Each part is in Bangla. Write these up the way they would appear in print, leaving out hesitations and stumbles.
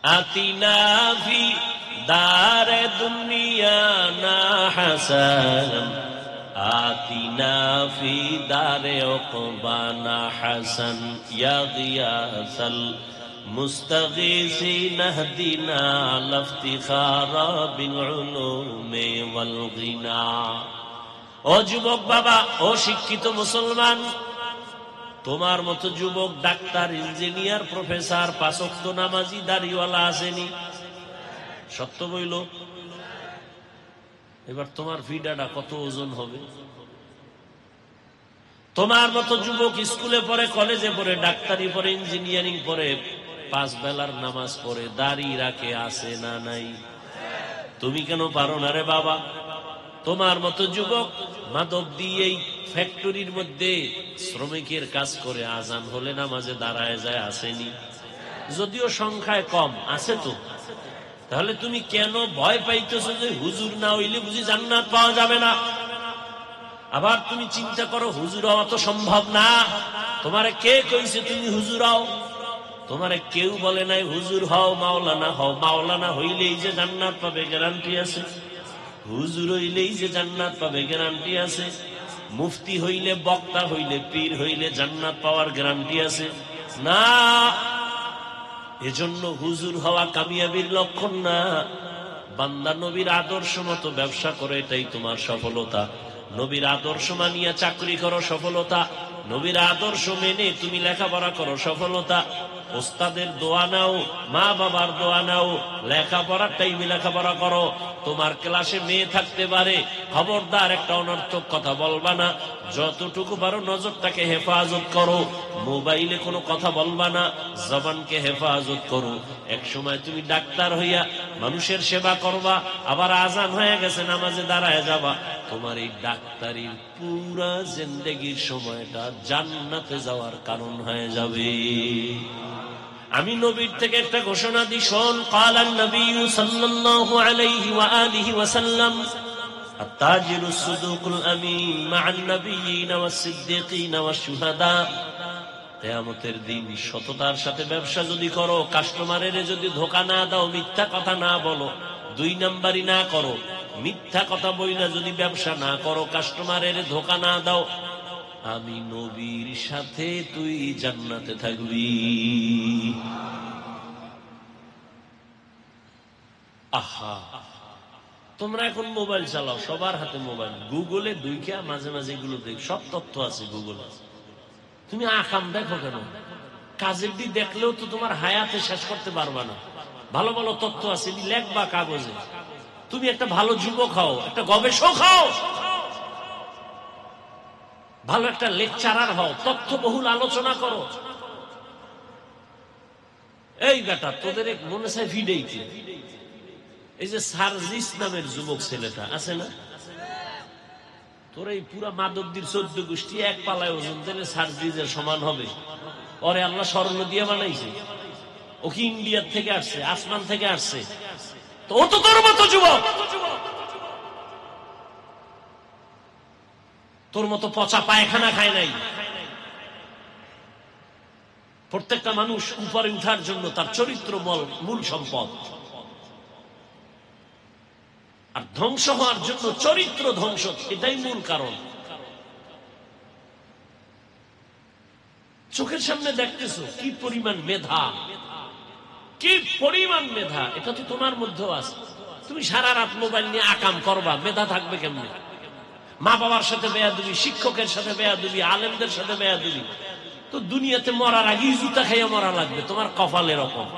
আতিনা ফি দারে দুনিয়ানা হাসান আতিনা ফি দারে উকবানা হাসান ইয়া গিয়াসাল মুস্তাগীসিন ইহদিনা লাফতিখারা বিল উলুমি ওয়াল গিনা। ও যুবক বাবা, ও শিক্ষিত মুসলমান, তোমার মতো যুবক ডাক্তার, ইঞ্জিনিয়ার, প্রফেসর, পাঁচ ওয়াক্ত নামাজি, দাড়িওয়ালা আসেনি? সত্য বইল। এবার তোমার ফিডাটা কত ওজন হবে? তোমার মতো যুবক স্কুলে পড়ে, কলেজে পড়ে, ডাক্তারি পড়ে, ইঞ্জিনিয়ারিং পড়ে, 5 বেলার নামাজ পড়ে, দাড়ি রাখে, আছে না নাই? তুমি কেন পারো না রে বাবা? তোমার মতো যুবক মাদক দিয়ে ফ্যাক্টরির মধ্যে শ্রমিকের কাজ করে, আজান হলে নামাজে দাঁড়ায় যায়, আসেনি? যদিও সংখ্যায় কম, আছে তো। তাহলে তুমি কেন ভয় পাইতেছো যে হুজুর না হইলে বুঝি জান্নাত পাওয়া যাবে না? আবার তুমি চিন্তা করো, হুজুর হওয়া তো সম্ভব না। তোমারে কে কইছে তুমি হুজুর হও? তোমারে কেউ বলে নাই হুজুর হও, মাওলানা হও। মাওলানা হইলেই যে জান্নাত পাবে গ্যারান্টি আছে? হুজুর হইলেই যে জান্নাত পাবে গ্যারান্টি আছে? মুফতি হইলে, বক্তা হইলে, পীর হইলে জান্নাত পাওয়ার গ্যারান্টি আছে? না। এজন্য হুজুর হওয়া কামিয়াবির লক্ষণ না। বান্দা নবীর আদর্শ মতো ব্যবসা করে, এটাই তোমার সফলতা। নবীর আদর্শ মানিয়া চাকরি করো, সফলতা। নবীর আদর্শ মেনে তুমি লেখাপড়া করো, সফলতা। ওস্তাদের দোয়া নাও, মা বাবার দোয়া নাও, লেখাপড়ার টাইমে লেখাপড়া করো। তোমার ক্লাসে মেয়ে থাকতে পারে, খবরদার একটা অনর্থক কথা বলবা না। যতটুকু পারো নজরটাকে হেফাজত করো। মোবাইলে কোনো কথা বলবা না, জবানকে হেফাজত করো। এক সময় তুমি ডাক্তার হইয়া মানুষের সেবা করবা, আবার আজান হয়ে গেছে, নামাজে দাঁড়ায় যাবা। তোমার এই ডাক্তারির পুরা জিন্দেগির সময়টা জান্নাতে যাওয়ার কারণ হয়ে যাবে। আমি নবীর থেকে একটা ঘোষণা দিই, শোন। ক্বালান নবী সাল্লাল্লাহু আলাইহি ওয়া আলিহি ওয়া সাল্লাম, আত-তাজিরু সুদুকুল আমিন মা'আন নাবিয়্যিন ওয়াস সিদ্দীকিন ওয়াস শুহাদা। কিয়ামতের দিন সততার সাথে ব্যবসা যদি করো, কাস্টমারের যদি ধোঁকা না দাও, মিথ্যা কথা না বলো, 2 নাম্বারি না করো, মিথ্যা কথা বইলা যদি ব্যবসা না করো, কাস্টমারের ধোঁকা না দাও, আমি নবীর সাথে তুই জান্নাতে থাকবি। আহা, তোমরা এখন মোবাইল চালাও, সবার হাতে মোবাইল। গুগলে ঢুইকা মাঝে মাঝে এগুলো দেখ, সব তথ্য আছে গুগলে। তুমি আকাম দেখো কেন? কাজের দিক দেখলেও তো তোমার হায়াতে শেষ করতে পারবা না। ভালো ভালো তথ্য আছে, লেখবা কাগজে। তুমি একটা ভালো যুবক হও, একটা গবেষক হও, ভালো একটা লেকচারার হও, তথ্য বহুল আলোচনা করো। এই বেটা, তোদের এক মনে চায় ভিডিওতে এই যে সার্জিস নামের যুবক ছেলেটা আছে না, তোর এই পুরা মাদকদির 14 গোষ্ঠী এক পালায় ওজন দিলে সার্জিসের সমান হবে। ওরে আল্লাহ স্বর্ণ দিয়ে বানাইছে। ও কি ইন্ডিয়ার থেকে আসছে, আসমান থেকে আসছে? তো ও তো তোর মতো যুবক, তোর মতো পচা পায়খানা খায় নাই। প্রত্যেকটা মানুষ উপরে উঠার জন্য তার চরিত্র মূল সম্পদ, আর ধ্বংস হওয়ার জন্য চরিত্র ধ্বংস, এটাই মূল কারণ। চোখের সামনে দেখতেছো কি পরিমাণ মেধা, কি পরিমাণ মেধা, এটা তো তোমার মধ্যেও আছে। তুমি সারা রাত মোবাইল নিয়ে আকাম করবা, মেধা থাকবে কেমনে? মা বাবার সাথে বেয়াদবি, শিক্ষকের সাথে বেয়াদবি, আলেমদের সাথে বেয়াদবি, তো দুনিয়াতে মরার আগেই জুতা খাইয়া মরা লাগবে। তোমার কপাল এরকম।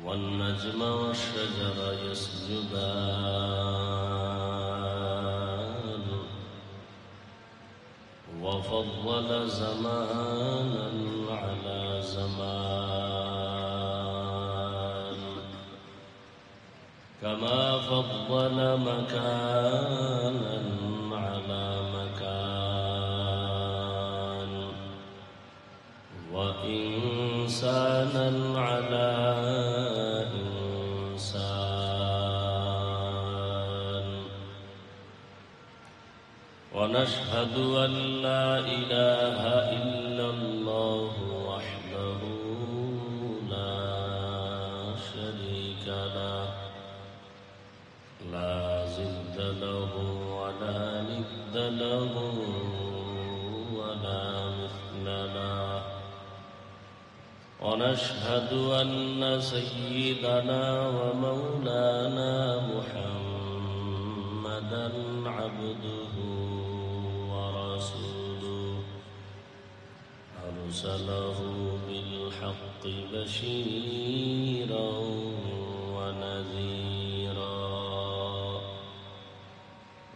والنجم والشجر يسجدان وفضل زمانا على زمان كما فضل مكانا على مكان وإنسانا على ونشهد أن لا إله إلا الله وحده ونشهد أن سيدنا ومولانا محمدا عبده ورسوله أرسله بالحق بشيرا ونذيرا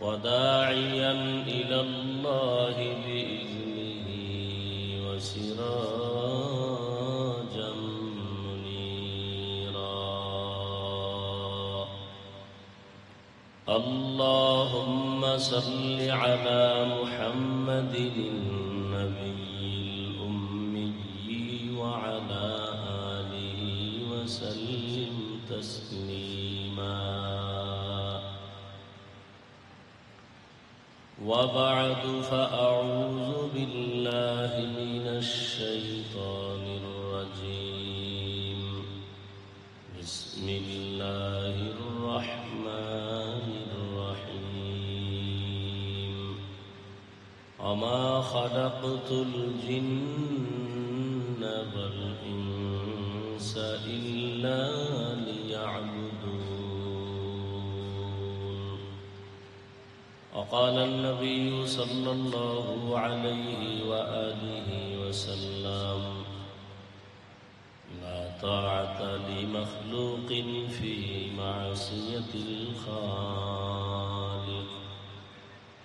وداعيا إلى الله بإذنه وسراجا منيرا اللهم صل على محمد النبي الأمي وعلى آله وسلم تسليما وبعد فأعوذ بالله من الشيطان الرجيم بسم الله الرحمن الرحيم وما خلقت الجن والإنس إلا ليعبدون وقال النبي صلى الله عليه وآله وسلم لا طاعة لمخلوق في معصية الخالق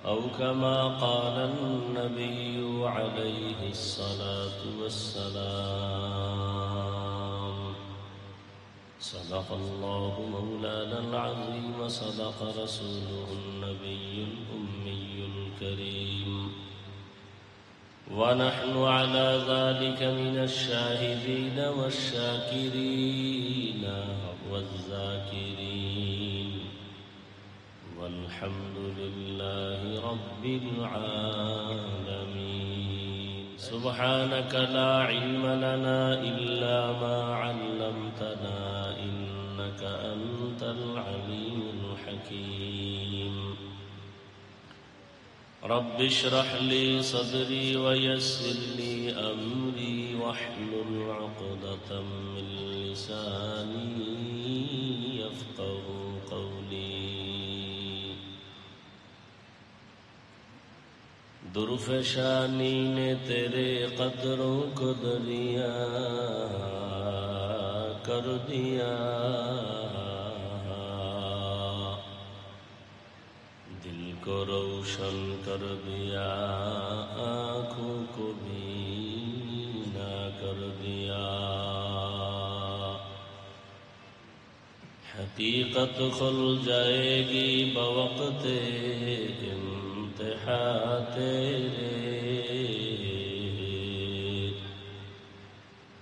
أو كما قال النبي عليه الصلاة والسلام صدق الله مولانا العظيم صدق رسوله النبي الأمي الكريم ونحن على ذلك من الشاهدين والشاكرين والذاكرين والحمد لله رب العالمين سبحانك لا علم لنا إلا ما علمتنا إنك أنت العليم الحكيم رب اشرح لي صدري ويسر لي أمري واحلل عقدة من لساني يفقه قولي درفشانی نے تیرے قدروں کو دریا کر دیا دل کو روشن کر دیا آنکھوں کو بینا کر دیا حقیقت کھل جائے گی بوقت انتہا تیرے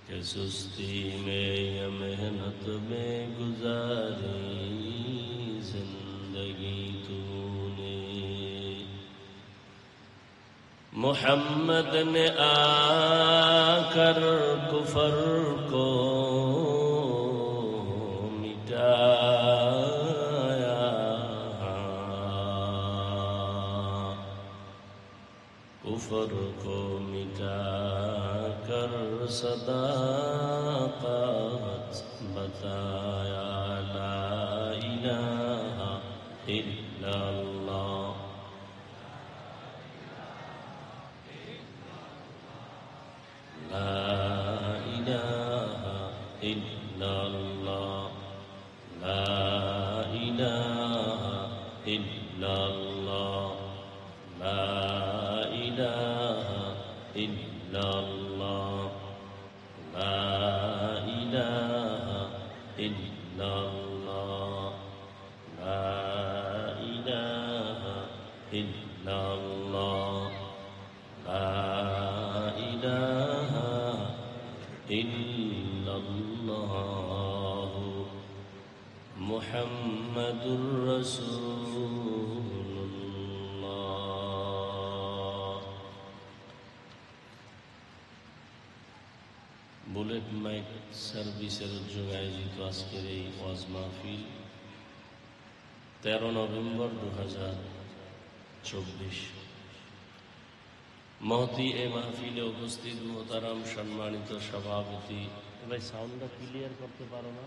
کہ سستی میں یا محنت میں گزاری زندگی تو نے محمد نے آ کر کفر کو کفر کو مٹا کر صداقت بتایا لا الہ الا اللہ لا الہ الا اللہ لا الہ الا اللہ لا إله إلا الله لا إله إلا الله لا إله إلا الله لا إله إلا الله محمد رسول বুলেট মাইক সার্ভিসের উদ্যোগে আয়োজিত আজকের এই ওয়াজ মাহফিল 13 নভেম্বর 2024 মহতি এ মাহফিলে উপস্থিত মোহতারাম সম্মানিত সভাপতি, ভাই সাউন্ডটা ক্লিয়ার করতে পারো না?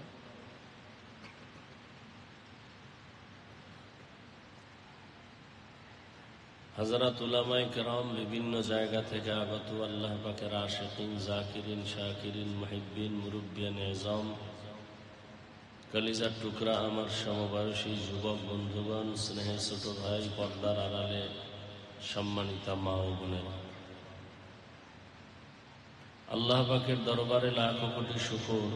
হযরত উলামায়ে কেরাম, বিভিন্ন জায়গা থেকে আগত আল্লাহ পাকের আশিকিন, জাকিরিন, শাকিরিন, মুহিব্বিন, মুরব্বিয়ান ইজাম, কলিজার টুকরা আমার সমবয়সী যুবক বন্ধুগণ, স্নেহের ছোট ভাই, পর্দার আড়ালে সম্মানিতা মা ও বোনেরা, আল্লাহ পাকের দরবারে লাখো কোটি শুকর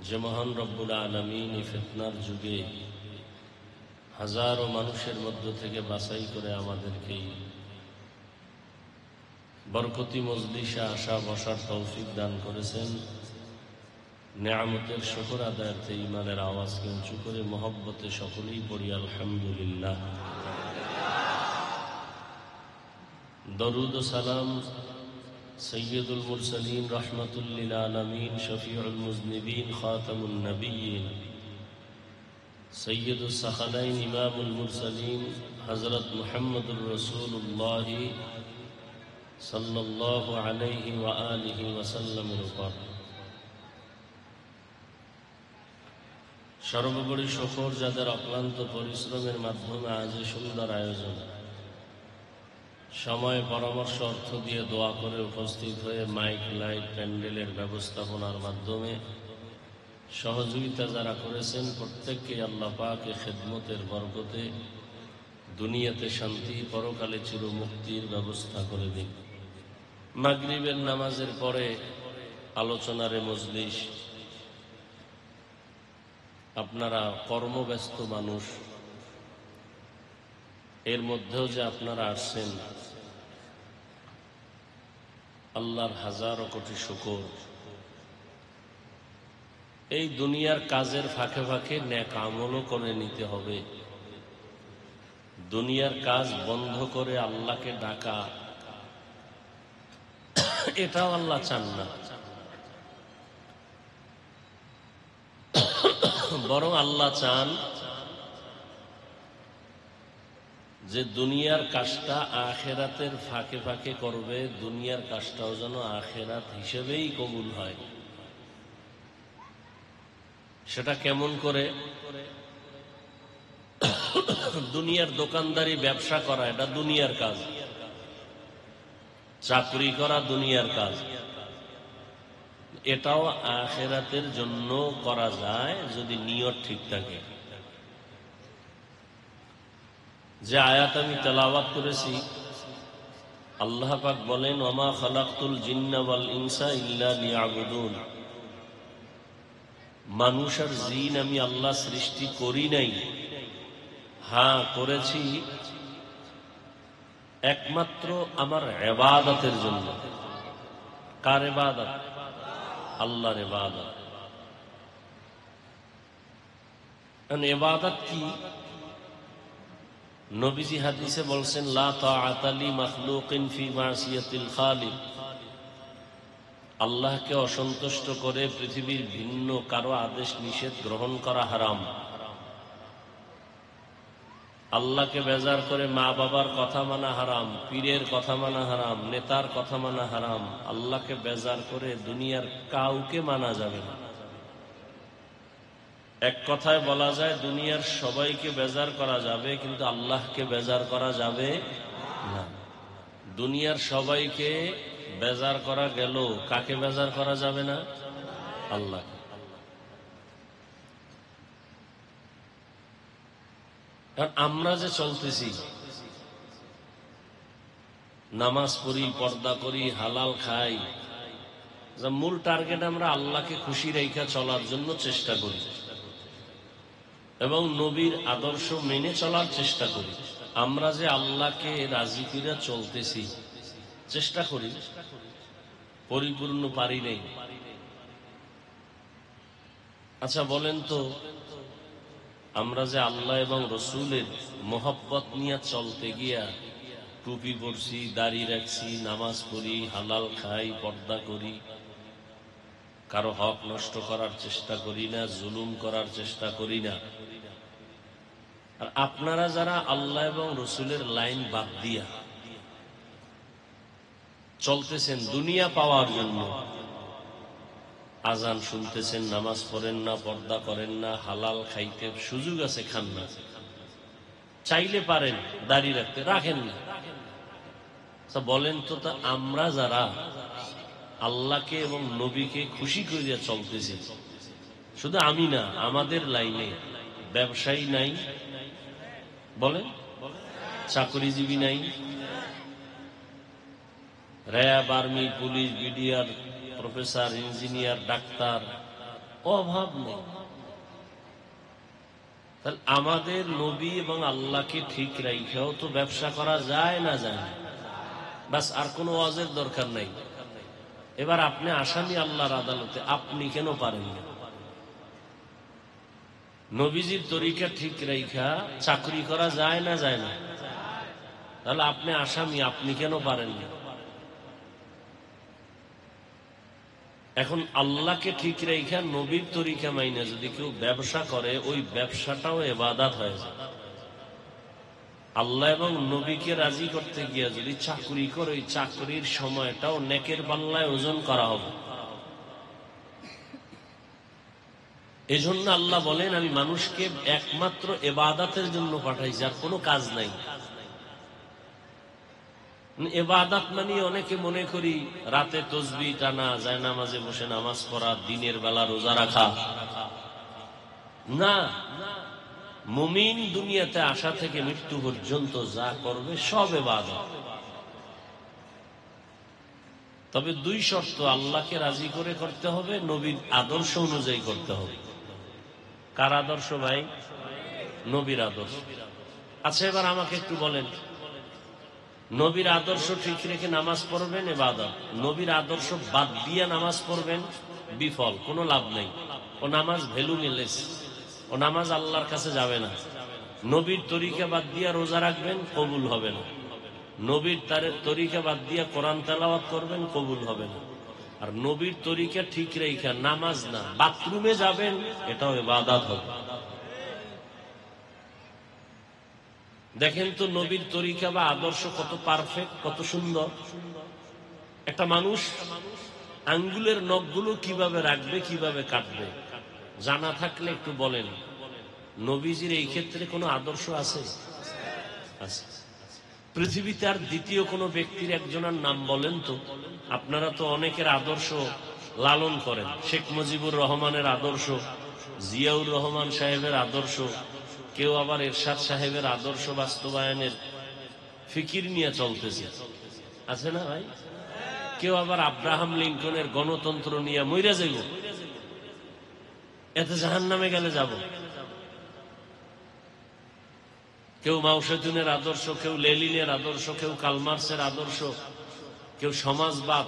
যে মহান রব্বুল আলামিন এই ফিতনার যুগে হাজারো মানুষের মধ্য থেকে বাছাই করে আমাদেরকে বরকতি মজলিসে আসা বসার তৌফিক দান করেছেন। নেয়ামতের শুকর আদায়ার্থে ইমানের আওয়াজকে উঁচু করে মহব্বতে সকলেই পড়ি আলহামদুলিল্লাহ। দরুদ ও সালাম সৈয়দুল মুরসালিন, রহমাতুল লিল আলামিন, শফিউল মুজনিবিন, খাতামুন নবিয়্যিন, সৈয়দুস সাখালাইন, ইমামুল মুরসালিন হযরত মুহাম্মদুর রাসূলুল্লাহ সাল্লাল্লাহু আলাইহি ওয়া আলিহি ওয়াসাল্লামের উপর সর্বোপরি শুকর যাদের অক্লান্ত পরিশ্রমের মাধ্যমে আজ সুন্দর আয়োজন, সময়, পরামর্শ, অর্থ দিয়ে দোয়া করে উপস্থিত হয়ে মাইক, লাইট, প্যান্ডেলের ব্যবস্থাপনার মাধ্যমে সহযোগিতা যারা করেছেন, প্রত্যেককে আল্লাহ পাক খেদমতের বরকতে দুনিয়াতে শান্তি, পরকালে চিরমুক্তির ব্যবস্থা করে দিন। মাগরিবের নামাজের পরে আলোচনার মজলিস, আপনারা কর্মব্যস্ত মানুষ, এর মধ্যেও যে আপনারা আসছেন, আল্লাহর হাজারো কোটি শুকর। এই দুনিয়ার কাজের ফাঁকে ফাঁকে নেক আমলও করে নিতে হবে। দুনিয়ার কাজ বন্ধ করে আল্লাহকে ডাকা, এটাও আল্লাহ চান না। বরং আল্লাহ চান যে দুনিয়ার কাজটা আখেরাতের ফাঁকে ফাঁকে করবে, দুনিয়ার কাজটাও যেন আখেরাত হিসেবেই কবুল হয়। সেটা কেমন করে? দুনিয়ার দোকানদারি, ব্যবসা করা এটা দুনিয়ার কাজ, চাকরি করা দুনিয়ার কাজ, এটাও আখেরাতের জন্য করা যায় যদি নিয়ত ঠিক থাকে। যে আয়াত আমি তেলাওয়াত করেছি, আল্লাহ পাক বলেন, ওমা খালাকতুল জিন্না ওয়াল ইনসা ইল্লা লিয়াবুদুন, মানুষ আর জিন আমি আল্লাহ সৃষ্টি করি নাই, হ্যাঁ করেছি একমাত্র আমার ইবাদতের জন্য। কার ইবাদত? আল্লাহর ইবাদত। ইবাদত কি? নবীজি হাদিসে বলছেন, লা তাআতা লি মাখলুকিন ফি মাসিয়াতিল খালিক, আল্লাহকে অসন্তুষ্ট করে পৃথিবীর ভিন্ন কারো আদেশ নিষেধ গ্রহণ করা হারাম। আল্লাহকে বেজার করে মা বাবার কথা মানা হারাম, পীরের কথা মানা হারাম, নেতার কথা মানা হারাম। আল্লাহকে বেজার করে দুনিয়ার কাউকে মানা যাবে না। এক কথায় বলা যায়, দুনিয়ার সবাইকে বেজার করা যাবে, কিন্তু আল্লাহকে বেজার করা যাবে না। দুনিয়ার সবাইকে বেজার করা গেল, কাকে বেজার করা যাবে না? আল্লাহকে। কারণ আমরা যে চলতেছি, নামাজ পড়ি, পর্দা করি, হালাল খাই, মূল টার্গেট আমরা আল্লাহকে খুশি রেখা চলার জন্য চেষ্টা করি এবং নবীর আদর্শ মেনে চলার চেষ্টা করি। আমরা যে আল্লাহকে রাজি করে চলতেছি, চেষ্টা করি, পরিপূর্ণ পারি নাই। আচ্ছা বলেন তো, আমরা যে আল্লাহ এবং রসুলের মোহব্বত নিয়ে চলতে গিয়া টুপি পরছি, দাড়ি রাখছি, নামাজ পড়ি, হালাল খাই, পর্দা করি, কারো হক নষ্ট করার চেষ্টা করি না, জুলুম করার চেষ্টা করি না। আর আপনারা যারা আল্লাহ এবং রসুলের লাইন বাদ দিয়া চলতেছেন দুনিয়া পাওয়ার জন্য। আজান শুনতেছেন, নামাজ পড়েন না, পর্দা করেন না, হালাল খাইতে সুযোগ আছে খান না, চাইলে পারেন দাড়ি রাখতে, রাখেন না। বলেন তো, তা আমরা যারা আল্লাহকে এবং নবীকে খুশি করিয়া চলতেছি, শুধু আমি না, আমাদের লাইনে ব্যবসায়ী নাই, বলেন চাকরিজীবী নাই, RAB, army, police, BDR, professor, engineer, doctor, অভাব নেই। তাহলে আমাদের নবী এবং আল্লাহকে ঠিক রাইখাও তো ব্যবসা করা যায় না, যায় না, বাস আর কোনো ওয়াজের দরকার নাই। এবার আপনি আসামি আল্লাহর আদালতে, আপনি কেন পারেন না? নবীজির তরিকা ঠিক রাইখা চাকরি করা যায় না, যায় না? তাহলে আপনি আসামি, আপনি কেন পারেন না? এখন আল্লাহকে ঠিক রাইখা নবীর তরিকা মাইনে যদি কেউ ব্যবসা করে, ওই ব্যবসাটাও ইবাদত হয়ে যায়। আল্লাহ এবং নবীকে রাজি করতে গিয়ে যদি চাকরি করে, ওই চাকরির সময়টাও নেকের পাল্লায় ওজন করা হবে। এজন্য আল্লাহ বলেন, আমি মানুষকে একমাত্র ইবাদতের জন্য পাঠাইছি, আর কোনো কাজ নাই। ইবাদত মানে অনেকে মনে করি রাতে তসবিহ টানা, জায়নামাজে বসে নামাজ পড়া, দিনের বেলা রোজা রাখা। না, মুমিন দুনিয়াতে আসা থেকে মৃত্যু পর্যন্ত যা করবে সব ইবাদত। তবে দুই শর্ত, আল্লাহকে রাজি করে করতে হবে, নবীর আদর্শ অনুযায়ী করতে হবে। কার আদর্শ ভাই? নবীর আদর্শ। আচ্ছা, এবার আমাকে একটু বলেন, নবীর আদর্শ ঠিক রেখে নামাজ পড়বেন ইবাদত, নবীর আদর্শ বাদ দিয়ে নামাজ পড়বেন বিফল, কোনো লাভ নেই। ও নামাজ ভ্যালুলেস, ও নামাজ আল্লাহর কাছে যাবে না। নবীর তরিকা বাদ দিয়ে রোজা রাখবেন, কবুল হবে না। নবীর তরিকা বাদ দিয়ে কোরআন তেলাওয়াত করবেন, কবুল হবে না। আর নবীর তরিকা ঠিক রেখে নামাজ না, বাথরুমে যাবেন, এটাও ইবাদত হবে। দেখেন তো নবীর তরিকা বা আদর্শ কত পারফেক্ট, কত সুন্দর। একটা মানুষ আঙ্গুলের নখগুলো কিভাবে রাখবে, কিভাবে কাটবে, জানা থাকলে একটু বলেন। নবীজির এই ক্ষেত্রে কোনো আদর্শ আছে? আছে। পৃথিবীতে আর দ্বিতীয় কোনো ব্যক্তির একজনের নাম বলেন তো। আপনারা তো অনেকের আদর্শ লালন করেন। শেখ মুজিবুর রহমানের আদর্শ, জিয়াউর রহমান সাহেবের আদর্শ, কেউ আবার এরশাদ সাহেবের আদর্শ বাস্তবায়নের ফিকির নিয়ে চলতেছে, আছে না ভাই? কেউ আবার আব্রাহাম লিঙ্কনের গণতন্ত্র নিয়ে মইরা যাইব, এতে জাহান্নামে গেলে যাব। কেউ মাও সেতুনের আদর্শ, কেউ লেনিনের আদর্শ, কেউ কালমার্সের আদর্শ, কেউ সমাজবাদ,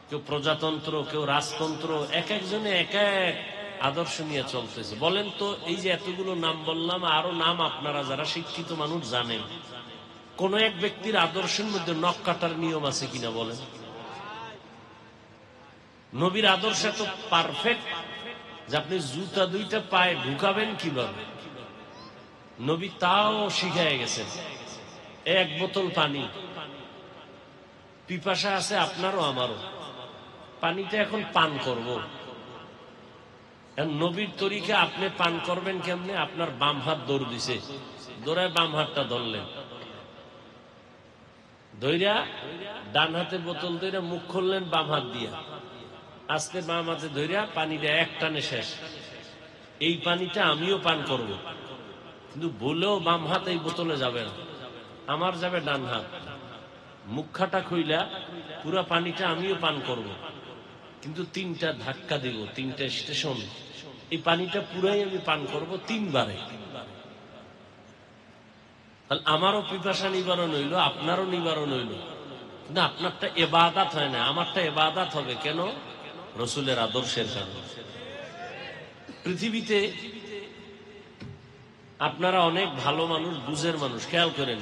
কেউ প্রজাতন্ত্র, কেউ রাজতন্ত্র, এক একজনে এক এক আদর্শ নিয়ে চলতেছে। বলেন তো, এই যে এতগুলো নাম বললাম, আরো নাম আপনারা যারা শিক্ষিত মানুষ জানেন, কোন এক ব্যক্তির আদর্শের মধ্যে নখ কাটার নিয়ম আছে কিনা বলেন? নবীর আদর্শ এত পারফেক্ট যে আপনি জুতা দুইটা পায়ে ঢুকাবেন কিভাবে, নবী তাও শিখায় গেছেন। এক বোতল পানি, পিপাসা আছে আপনারও আমারও, পানিটা এখন পান করব। নবীর তরিকা আপনি পান করবেন কেমনে? আপনার বাম হাত দৌড় দিছে, দৌড়ায় বাম হাতটা ধরলেন, ধইরা ডান হাতে বোতল ধইরা মুখ খুললেন বাম হাত দিয়া, আস্তে বাম হাতে ধইরা পানিটা এক টানে শেষ। এই পানিটা আমিও পান করব, কিন্তু বলেও বাম হাত এই বোতলে যাবে না, আমার যাবে ডান হাত। মুখাটা খুইলা পুরা পানিটা আমিও পান করব, কিন্তু তিনটা ধাক্কা দিব, তিনটা স্টেশন, এই পানিটা পুরাই আমি পান করব তিনবারে। আমারও পিপাসা নিবারণ হইল, আপনারও নিবারণ হইল, কিন্তু আপনারটা ইবাদত হয় না, আমারটা ইবাদত হবে কেন? রসুলের আদর্শের কারণে। পৃথিবীতে আপনারা অনেক ভালো মানুষ, বুঝের মানুষ, খেয়াল করেন,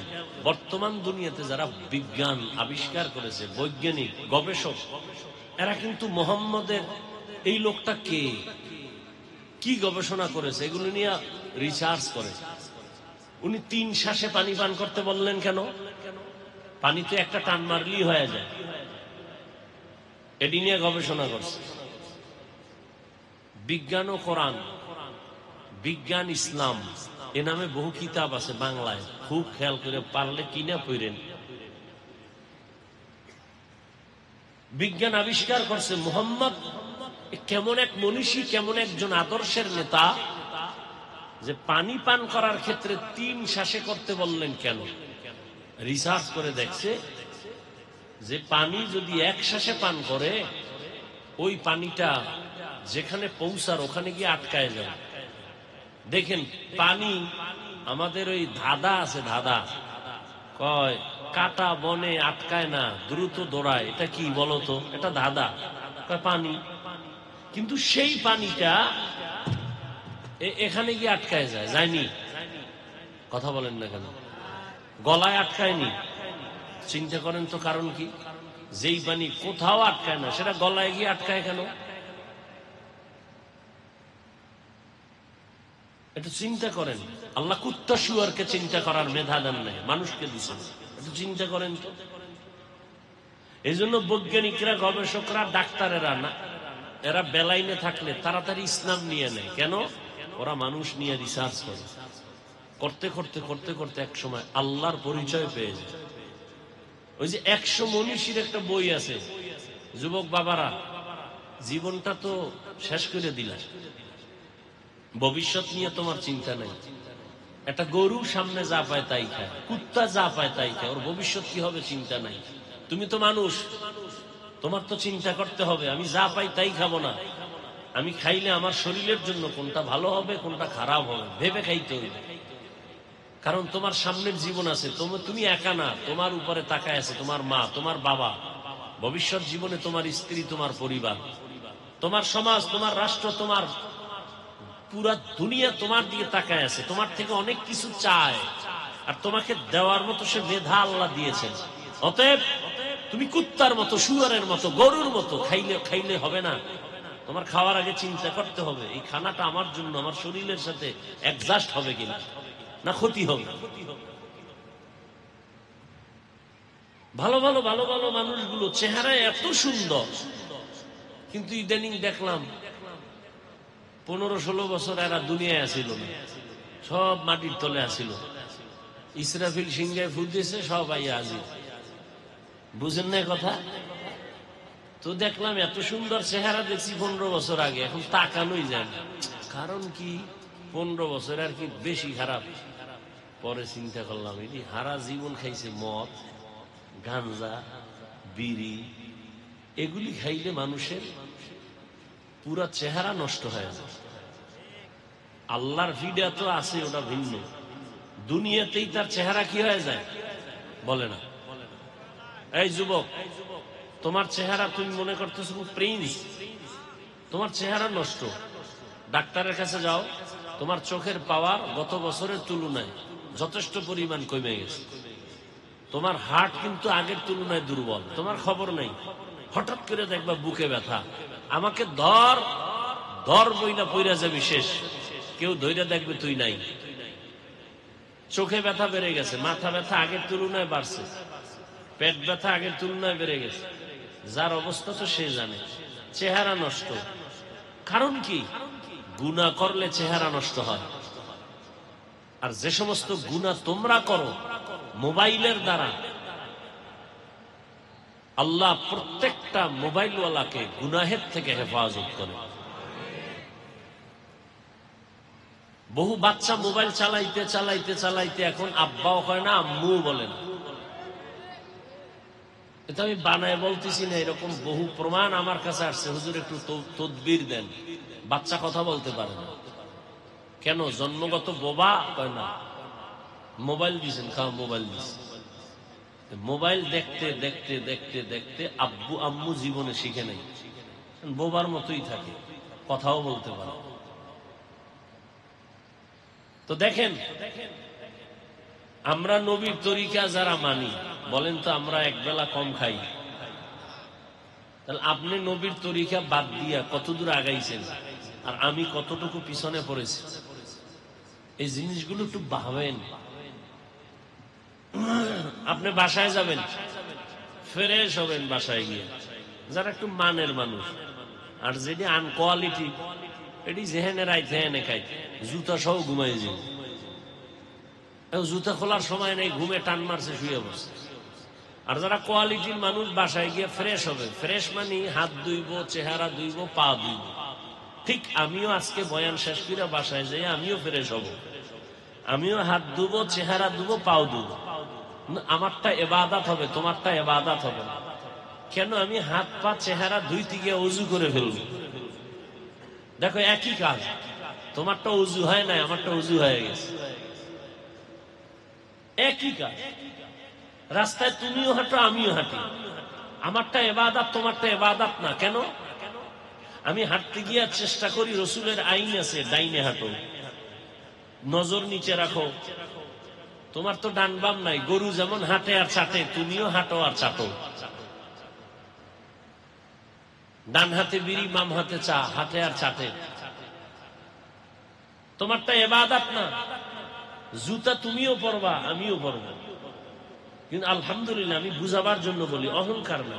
বর্তমান দুনিয়াতে যারা বিজ্ঞান আবিষ্কার করেছে, বৈজ্ঞানিক গবেষক, এরা কিন্তু মোহাম্মদের এই লোকটা কে, কি গবেষণা করেছে, এগুলো নিয়ে রিসার্চ করে। উনি 3 শ্বাসে পানি পান করতে বললেন কেন? পানিতে একটা টান মারলেই হয়ে যায়। এটি নিয়ে গবেষণা করছে। বিজ্ঞান ও কোরআন, বিজ্ঞান ইসলাম এ নামে বহু কিতাব আছে বাংলায়, খুব খেয়াল করে পারলে কিনা পড়েন। বিজ্ঞান আবিষ্কার করছে মুহাম্মদ কেমন এক মনীষী, কেমন একজন আদর্শের নেতা, যে পানি পান করার ক্ষেত্রে 3 শ্বাসে করতে বললেন কেন। রিসার্চ করে দেখছে যে পানি যদি 1 শ্বাসে পান করে, ওই পানিটা যেখানে পৌঁছার ওখানে গিয়ে আটকায় যাবে। দেখেন পানি, আমাদের ওই ধাঁধা আছে, ধাঁধা কয় কাটা বনে আটকায় না, দ্রুত দৌড়ায়, এটা কি বলতো? এটা ধাঁধা, কয় পানি। কিন্তু সেই পানিটা এখানে গিয়ে আটকায় যায়, যায়নি? কথা বলেন না কেন? গলায় আটকায়নি। চিন্তা করেন তো কারণ কি? যেই পানি কোথাও আটকায় না, সেটা গলায় গিয়ে আটকায় কেন? এটা চিন্তা করেন। আল্লাহ কুত্তা শুয়ারকে চিন্তা করার মেধা দেন নাই, মানুষকে দিচ্ছেন। একটু চিন্তা করেন তো। এই জন্য বৈজ্ঞানিকরা, গবেষকরা, ডাক্তারেরা না, এরা বেলাইনে থাকলে তাড়াতাড়ি ইসলাম নিয়ে নেয়। কেন? ওরা মানুষ নিয়ে রিসার্চ করে, করতে করতে করতে করতে এক সময় আল্লাহর পরিচয় পেয়ে যায়। ওই যে 100 মনীষীর একটা বই আছে, যুবক বাবারা জীবনটা তো শেষ করে দিলা, ভবিষ্যৎ নিয়ে তোমার চিন্তা নেই। একটা গরু সামনে যা পায় তাই খায়, কুত্তা যা পায় তাই খায়, ওর ভবিষ্যৎ কি হবে চিন্তা নাই। তুমি তো মানুষ, তোমার তো চিন্তা করতে হবে, আমি যা পাই তাই খাবো না, আমি খাইলে আমার শরীরের জন্য কোনটা ভালো হবে কোনটা খারাপ হবে ভেবে খাইতে হইবে। কারণ তোমার সামনের জীবন আছে, তুমি একা না, তোমার উপরে তাকায় আছে তোমার মা, তোমার বাবা, ভবিষ্যৎ জীবনে তোমার স্ত্রী, তোমার পরিবার, তোমার সমাজ, তোমার রাষ্ট্র, তোমার পুরা দুনিয়া তোমার দিকে তাকায় আছে, তোমার থেকে অনেক কিছু চায়, আর তোমাকে দেওয়ার মতো সে মেধা আল্লাহ দিয়েছেন। অতএব তুমি কুত্তার মতো, শুয়ারের মতো, গরুর মতো খাইলে হবে না। তোমার খাওয়ার আগে চিন্তা করতে হবে এই খানাটা আমার জন্য, আমার শরীরের সাথে অ্যাডজাস্ট হবে কিনা, না ক্ষতি হবে। ভালো ভালো ভালো ভালো মানুষগুলো চেহারায় এত সুন্দর, কিন্তু ইদানিং দেখলাম 15-16 বছর এরা দুনিয়ায় আসিল না, সব মাটির তলে আসিল। ইসরাফিল সিংহায় ফুট দিয়েছে, সব আইয়া হাজির। বুঝেন না কথা? তো দেখলাম এত সুন্দর চেহারা দেখছি 15 বছর আগে, এখন তাকানোই যায় না। কারণ কি? 15 বছর আর কি বেশি খারাপ। পরে চিন্তা করলাম, এটি হারা জীবন খাইছে মদ, গাঞ্জা, বিড়ি, এগুলি খাইলে মানুষের পুরা চেহারা নষ্ট হয়ে যায়। আল্লাহর ভিডিও তো আছে, ওটা ভিন্ন। দুনিয়াতেই তার চেহারা কি হয়ে যায় বলে না। এই যুবক, তোমার চেহারা তুমি মনে করতেছো প্রিন্স, তোমার চেহারা নষ্ট। ডাক্তারের কাছে যাও, তোমার চোখের পাওয়ার গত বছরের তুলনায় যথেষ্ট পরিমাণ কমে গেছে। তোমার হার্ট কিন্তু আগের তুলনায় দুর্বল, তোমার খবর নেই। হঠাৎ করে দেখবা বুকে ব্যথা, আমাকে ধর ধর বইনা পইরা যাবি শেষ, কেউ ধইরা দেখবে তুই নাই। চোখে ব্যথা বেড়ে গেছে, মাথা ব্যথা আগের তুলনায় বাড়ছে, পেট ব্যথা আগের তুলনায় বেড়ে গেছে। যার অবস্থা তো সে জানে। চেহারা নষ্ট, কারণ কি? গুনাহ করলে চেহারা নষ্ট হয়। আর যে সমস্ত গুনাহ তোমরা করো মোবাইলের দ্বারা, আল্লাহ প্রত্যেকটা মোবাইলওয়ালাকে গুনাহের থেকে হেফাজত করে। বহু বাচ্চা মোবাইল চালাইতে চালাইতে চালাইতে এখন আব্বাও হয় না, আম্মু বলেন। এটা আমি বানায় বলতেছি না, এরকম বহু প্রমাণ আমার কাছে আসছে। হুজুর একটু তদবির দেন, বাচ্চা কথা বলতে পারে না কেন? জন্মগত বোবা কয় না, মোবাইল দিয়েছেন, খাওয়া মোবাইল দিয়েছে। মোবাইল দেখতে দেখতে দেখতে দেখতে আব্বু আম্মু জীবনে শিখে নেই, বোবার মতোই থাকে, কথাও বলতে পারে। তো দেখেন, আমরা নবীর তরিকা যারা মানি, বলেন তো আমরা একবেলা কম খাই, তাহলে আপনি নবীর তরিকা বাদ দিয়া কতদূর আগাইছেন আর আমি কতটুকু পিছনে পড়েছি? এই জিনিসগুলো একটু ভাবেন। আপনি বাসায় যাবেন, ফ্রেশ হবেন বাসায় গিয়ে, যারা একটু মানের মানুষ। আর যেটি আনকোয়ালিটি, এটি যেহেনে রাই যেহেনে খাই, জুতা সহ ঘুমাই যে, জুতা খোলার সময় নেই, ঘুমে টান মারছে, শুয়ে বসে। আর যারা কোয়ালিটির মানুষ বাসায় গিয়ে ফ্রেশ হবে, ফ্রেশ মানে হাত ধুইব, চেহারা ধুইব, পা ধুইব। ঠিক আমিও আজকে বয়ান শেষ করে বাসায় যাই, আমিও ফ্রেশ হব, আমিও হাত ধুবো, চেহারা ধুবো, পাও ধুবো। আমারটা এবাদত হবে, তোমারটা এবাদত হবে না। কেন? আমি হাত পা চেহারা ধুইতে গিয়ে উজু করে ফেলব। দেখো একই কাজ, তোমারটা উজু হয় না, আমারটা উজু হয়ে গেছে, একই কাজ। রাস্তায় তুমিও হাঁটো, আমিও হাঁটি, আমারটা এবাদত, তোমারটা এবাদত না। কেন? আমি হাঁটতে গিয়ে চেষ্টা করি, রসুলের আইন আছে, ডাইনে হাঁটো, নজর নিচে রাখো। তোমার তো ডান বাম নাই, গরু যেমন হাঁটে আর চাটে, তুমিও হাঁটো আর চাটো। ডান হাতে বিড়ি, বাম হাতে চা, হাঁটে আর চাটে। তোমারটা ইবাদত না। জুতা তুমিও পরবা, আমিও পরব, কিন্তু আলহামদুলিল্লাহ, আমি বুঝাবার জন্য বলি, অহংকার না।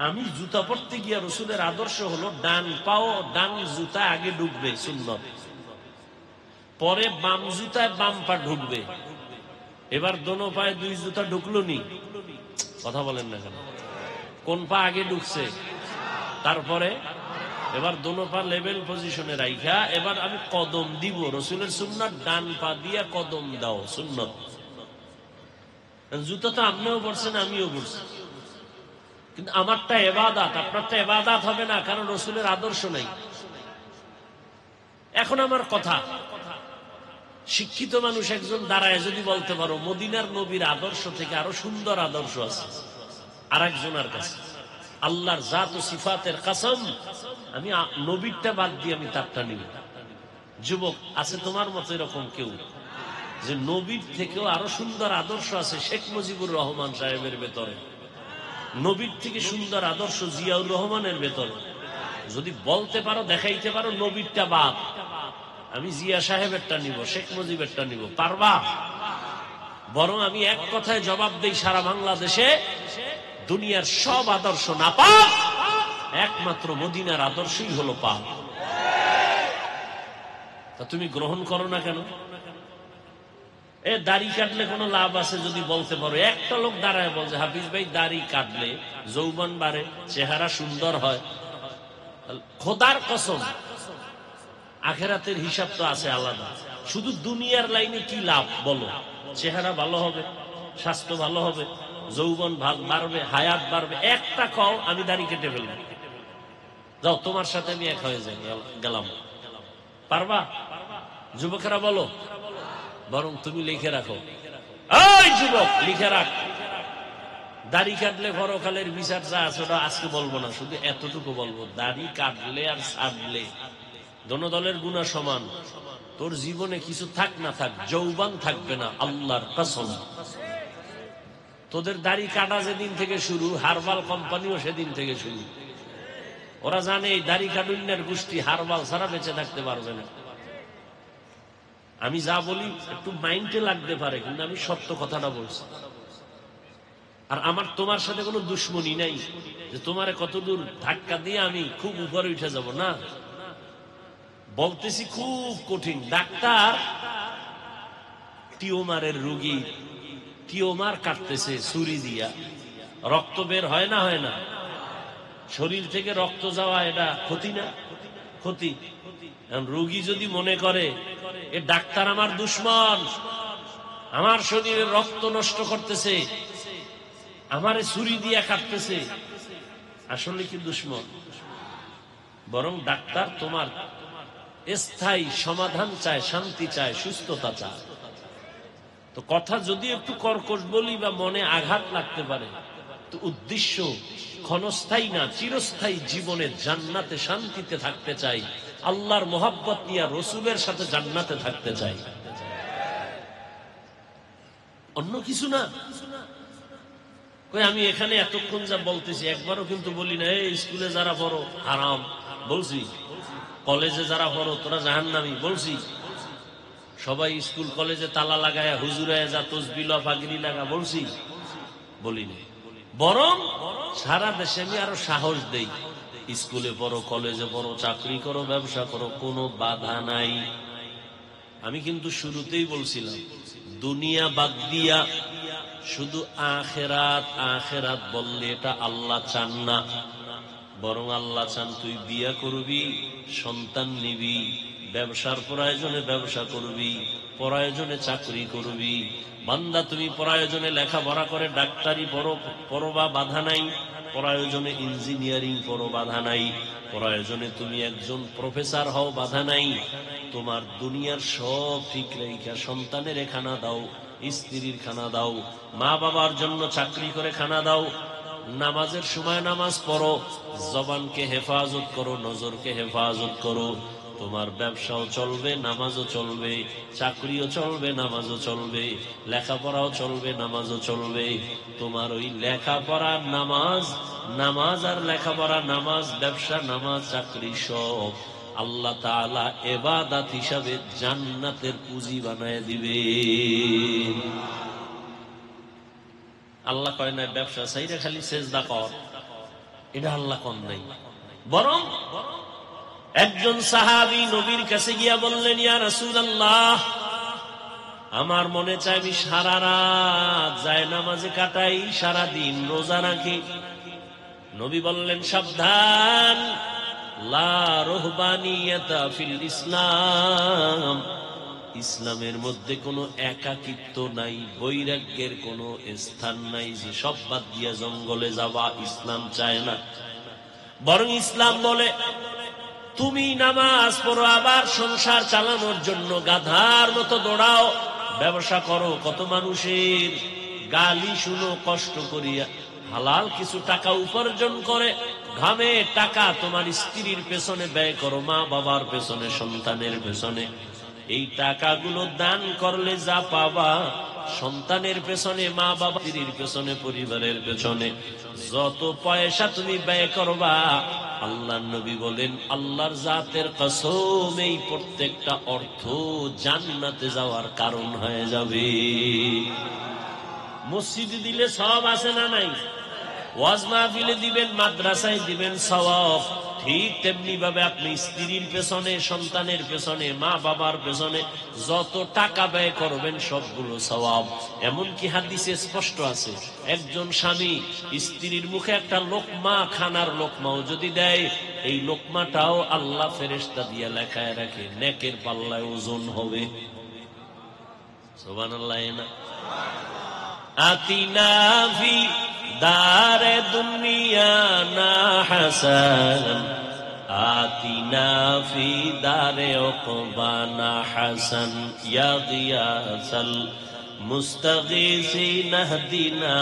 আমি জুতা পরতে গিয়া রসুলের আদর্শ হলো ডান পাও, ডান জুতা আগে ঢুকবে, সুন্নত, পরে বাম জুতায় বাম পা ঢুকবে। এবার দোনো পায়ে দুই জুতা ঢুকলো নি, কথা বলেন না কেন? কোন পা আগে ঢুকছে? তারপরে এবার দোনো পা লেভেল পজিশনে রাইখা এবার আমি কদম দিব। রসুলের সুন্নাত, ডান পা দিয়া কদম দাও, সুন্নত। জুতা তো আপনিও পড়ছেন, আমিও পড়ছি, কিন্তু আমারটা ইবাদত, আপনারটা ইবাদত হবে না, কারণ রসুলের আদর্শ নাই। এখন আমার কথা, শিক্ষিত মানুষ একজন দাঁড়ায় যদি বলতে পারো মদিনার নবীর আদর্শ থেকে আরো সুন্দর আদর্শ আছে আর একজনের কাছে, আল্লাহর জাত ও সিফাতের কসম, আমি নবীরটা বাদ দিয়ে আমি তারটা নিব। যুবক, আছে তোমার মতো এরকম কেউ যে নবীর থেকেও আরো সুন্দর আদর্শ আছে শেখ মুজিবুর রহমান সাহেবের ভেতরে, নবীর থেকে সুন্দর আদর্শ জিয়াউর রহমানের ভেতরে? যদি বলতে পারো, দেখাইতে পারো নবীরটা বাদ, আমি জিয়া সাহেবেরটা নিব, শেখ মুজিবেরটা নিব, পারবা? বরং আমি এক কথায় জবাব দেই, সারা বাংলাদেশে দুনিয়ার সব আদর্শ না পাক, একমাত্র মদিনার আদর্শই হলো পাক। তা তুমি গ্রহণ করো না কেন? এ দাড়ি কাটলে কোনো লাভ আছে যদি বলতে পারো? একটা লোক দাঁড়ায় বলছে, হাফিজ ভাই দাড়ি কাটলে যৌবন বাড়ে, চেহারা সুন্দর হয়। খোদার কসম, আখেরাতের হিসাব তো আছে আলাদা। শুধু দুনিয়ার লাইনে কি লাভ বলো? চেহারা ভালো হবে, স্বাস্থ্য ভালো হবে, যৌবন বাড়বে, হায়াত বাড়বে। একটা কও আমি দাড়ি কেটে ফেললাম, যাও তোমার সাথে আমি এক হয়ে যাই, গেলাম। পারবা? যুবকেরা বলো। বরং তুমি লিখে রাখো, এই যুবক লিখে রাখ, দাড়ি কাটলে পরকালের বিচার যা আছে ওটা আজকে বলবো না, শুধু এতটুকু বলবো, দাড়ি কাটলে আর ছাড়লে দোনো দলের গুনাহ সমান। তোর জীবনে কিছু থাক না থাক, যৌবন থাকবে না, আল্লাহর কসম। তোদের দাড়ি কাটা যেদিন থেকে শুরু, হারবাল কোম্পানিও সেদিন থেকে শুরু। ওরা জানে এই দাড়ি কাটুন্যের গোষ্ঠী হারবাল ছাড়া বেঁচে থাকতে পারবে না। আমি যা বলি একটু মাইন্ডে লাগতে পারে, কিন্তু আমি সত্য কথাটা বলছি। আর আমার তোমার সাথে কোনো দুশ্মনী নাই যে তোমার কতদূর ধাক্কা দিয়ে আমি খুব উপরে উঠে যাব, না। বলতেছি খুব কঠিন। ডাক্তার টিউমারের রোগী, টিউমার কাটতেছে ছুরি দিয়া, রক্ত বের হয় না, হয় না? শরীর থেকে রক্ত যাওয়া এটা ক্ষতি না? ক্ষতি। রোগী যদি মনে করে এ ডাক্তার আমার দুশ্মন, আমার শরীরে রক্ত নষ্ট করতেছে, আমারে ছুরি দিয়া কাটতেছে, আসলে কি দুশ্মন? বরং ডাক্তার তোমার স্থায়ী সমাধান চায়, শান্তি চায়, সুস্থতা চায়। তো কথা যদি একটু কর্কশ বলি বা মনে আঘাত লাগতে পারে, তো উদ্দেশ্য ক্ষণস্থায়ী না, চিরস্থায়ী জীবনে জান্নাতে শান্তিতে থাকতে চাই, আল্লাহর মোহাব্বত নিয়ে রসুলের সাথে জান্নাতে থাকতে চাই, অন্য কিছু না। আমি এখানে এতক্ষণ যা বলতেছি একবারও কিন্তু বলি না এই স্কুলে যারা পড়ো হারাম, বলছি। কলেজে যারা পড়ো তোরা জাহান্নামী, বলছি। সবাই স্কুল কলেজে তালা লাগায় হুজুরায় যা তসবিহ পাগড়ি লাগা বলছি? বলিনি। বরং সারা দেশে আমি আরো সাহস দেই, স্কুলে পড়ো, কলেজে পড়ো, চাকরি করো, ব্যবসা করো, কোনো বাধা নাই। আমি কিন্তু শুরুতেই বলছিলাম, দুনিয়া বাদ দিয়া শুধু আখেরাত আখেরাত বললে এটা আল্লাহ চান না। বরং আল্লাহ চান তুই বিয়া করবি, সন্তান নিবি, ব্যবসার প্রয়োজনে ব্যবসা করবি, প্রয়োজনে চাকরি করবি। বান্দা তুমি প্রয়োজনে লেখাপড়া করে ডাক্তারি পড়বা, বাধা নাই। প্রয়োজনে ইঞ্জিনিয়ারিং পড়ো, বাধা নাই। প্রয়োজনে তুমি একজন প্রফেসর হও, বাধা নাই। তোমার দুনিয়ার সব ঠিক রেখা সন্তানের খানা দাও, স্ত্রীর খানা দাও, মা বাবার জন্য চাকরি করে খানা দাও। নামাজের সময় নামাজ পড়ো, জবানকে হেফাজত করো, নজরকে হেফাজত করো। তোমার ব্যবসাও চলবে, নামাজও চলবে, চাকরিও চলবে, নামাজও চলবে, লেখাপড়াও চলবে, নামাজও চলবে। তোমার ওই লেখাপড়া নামাজ, নামাজ আর লেখাপড়া নামাজ, ব্যবসা নামাজ, চাকরি সব আল্লাহ তাআলা ইবাদত হিসাবে জান্নাতের পুঁজি বানায় দিবে। আল্লাহ কয় না ব্যবসা চাইরা খালি সেজদা কর, এটা আল্লাহ কন নাই। বরং একজন সাহাবী নবীর কাছে গিয়া বললেন, ইয়া রাসূলুল্লাহ, আমার মনে চায় আমি সারা রাত জায়নামাজে কাটাই, সারা দিন রোজা রাখি। নবী বললেন, সাবধান, লা রুহবানিয়াতা ফিল ইসলাম, ইসলামের মধ্যে কোনো একাকিত্ব নাই, বৈরাগ্যের কোনো স্থান নাই যে সব বাদ দিয়া জঙ্গলে যাওয়া। ইসলাম চায় না। বরং ইসলাম বলে তুমি নামাজ পড়ো, আবার সংসার চালানোর জন্য গাধার মতো দৌড়াও, ব্যবসা করো, কত মানুষের গালি শুনো, কষ্ট করিয়া হালাল কিছু টাকা উপার্জন করে, ঘামে টাকা তোমার স্ত্রীর পেছনে ব্যয় করো, মা বাবার পেছনে, সন্তানের পেছনে। এই টাকাগুলো দান করলে যা পাবা, সন্তানের পেছনে, মা বাবা, স্ত্রীর পেছনে, পরিবারের পেছনে যত পয়সা তুমি ব্যয় করবা, আল্লাহর নবী বলেন, আল্লাহর জাতের কসম, এই প্রত্যেকটা অর্থ জান্নাতে যাওয়ার কারণ হয়ে যাবে। মসজিদে দিলে সওয়াব আছে না নাই? ওয়াজ মাহফিলে দিবেন, মাদ্রাসায় দিবেন, সওয়াব। ঠিক তেমনি ভাবে আপনি স্ত্রীর পেছনে, সন্তানের পেছনে, মা বাবার পেছনে যত টাকা ব্যয় করবেন সবগুলো সওয়াব। এমনকি হাদিসে স্পষ্ট আছে, একজন স্বামী স্ত্রীর মুখে একটা লোকমা, খানার লোকমাও যদি দেয়, এই লোকমাটাও আল্লাহ ফেরেশতা দিয়ে লেখায় রাখে, নেকের পাল্লায় ওজন হবে। সুবহানাল্লাহ। না আতিনা ফি দারে দুনিয়া না হাসান, আতিনা ফি দারে উকবা না হাসান, ইয়া গিয়াসাল মুস্তাগীসিন হদিনা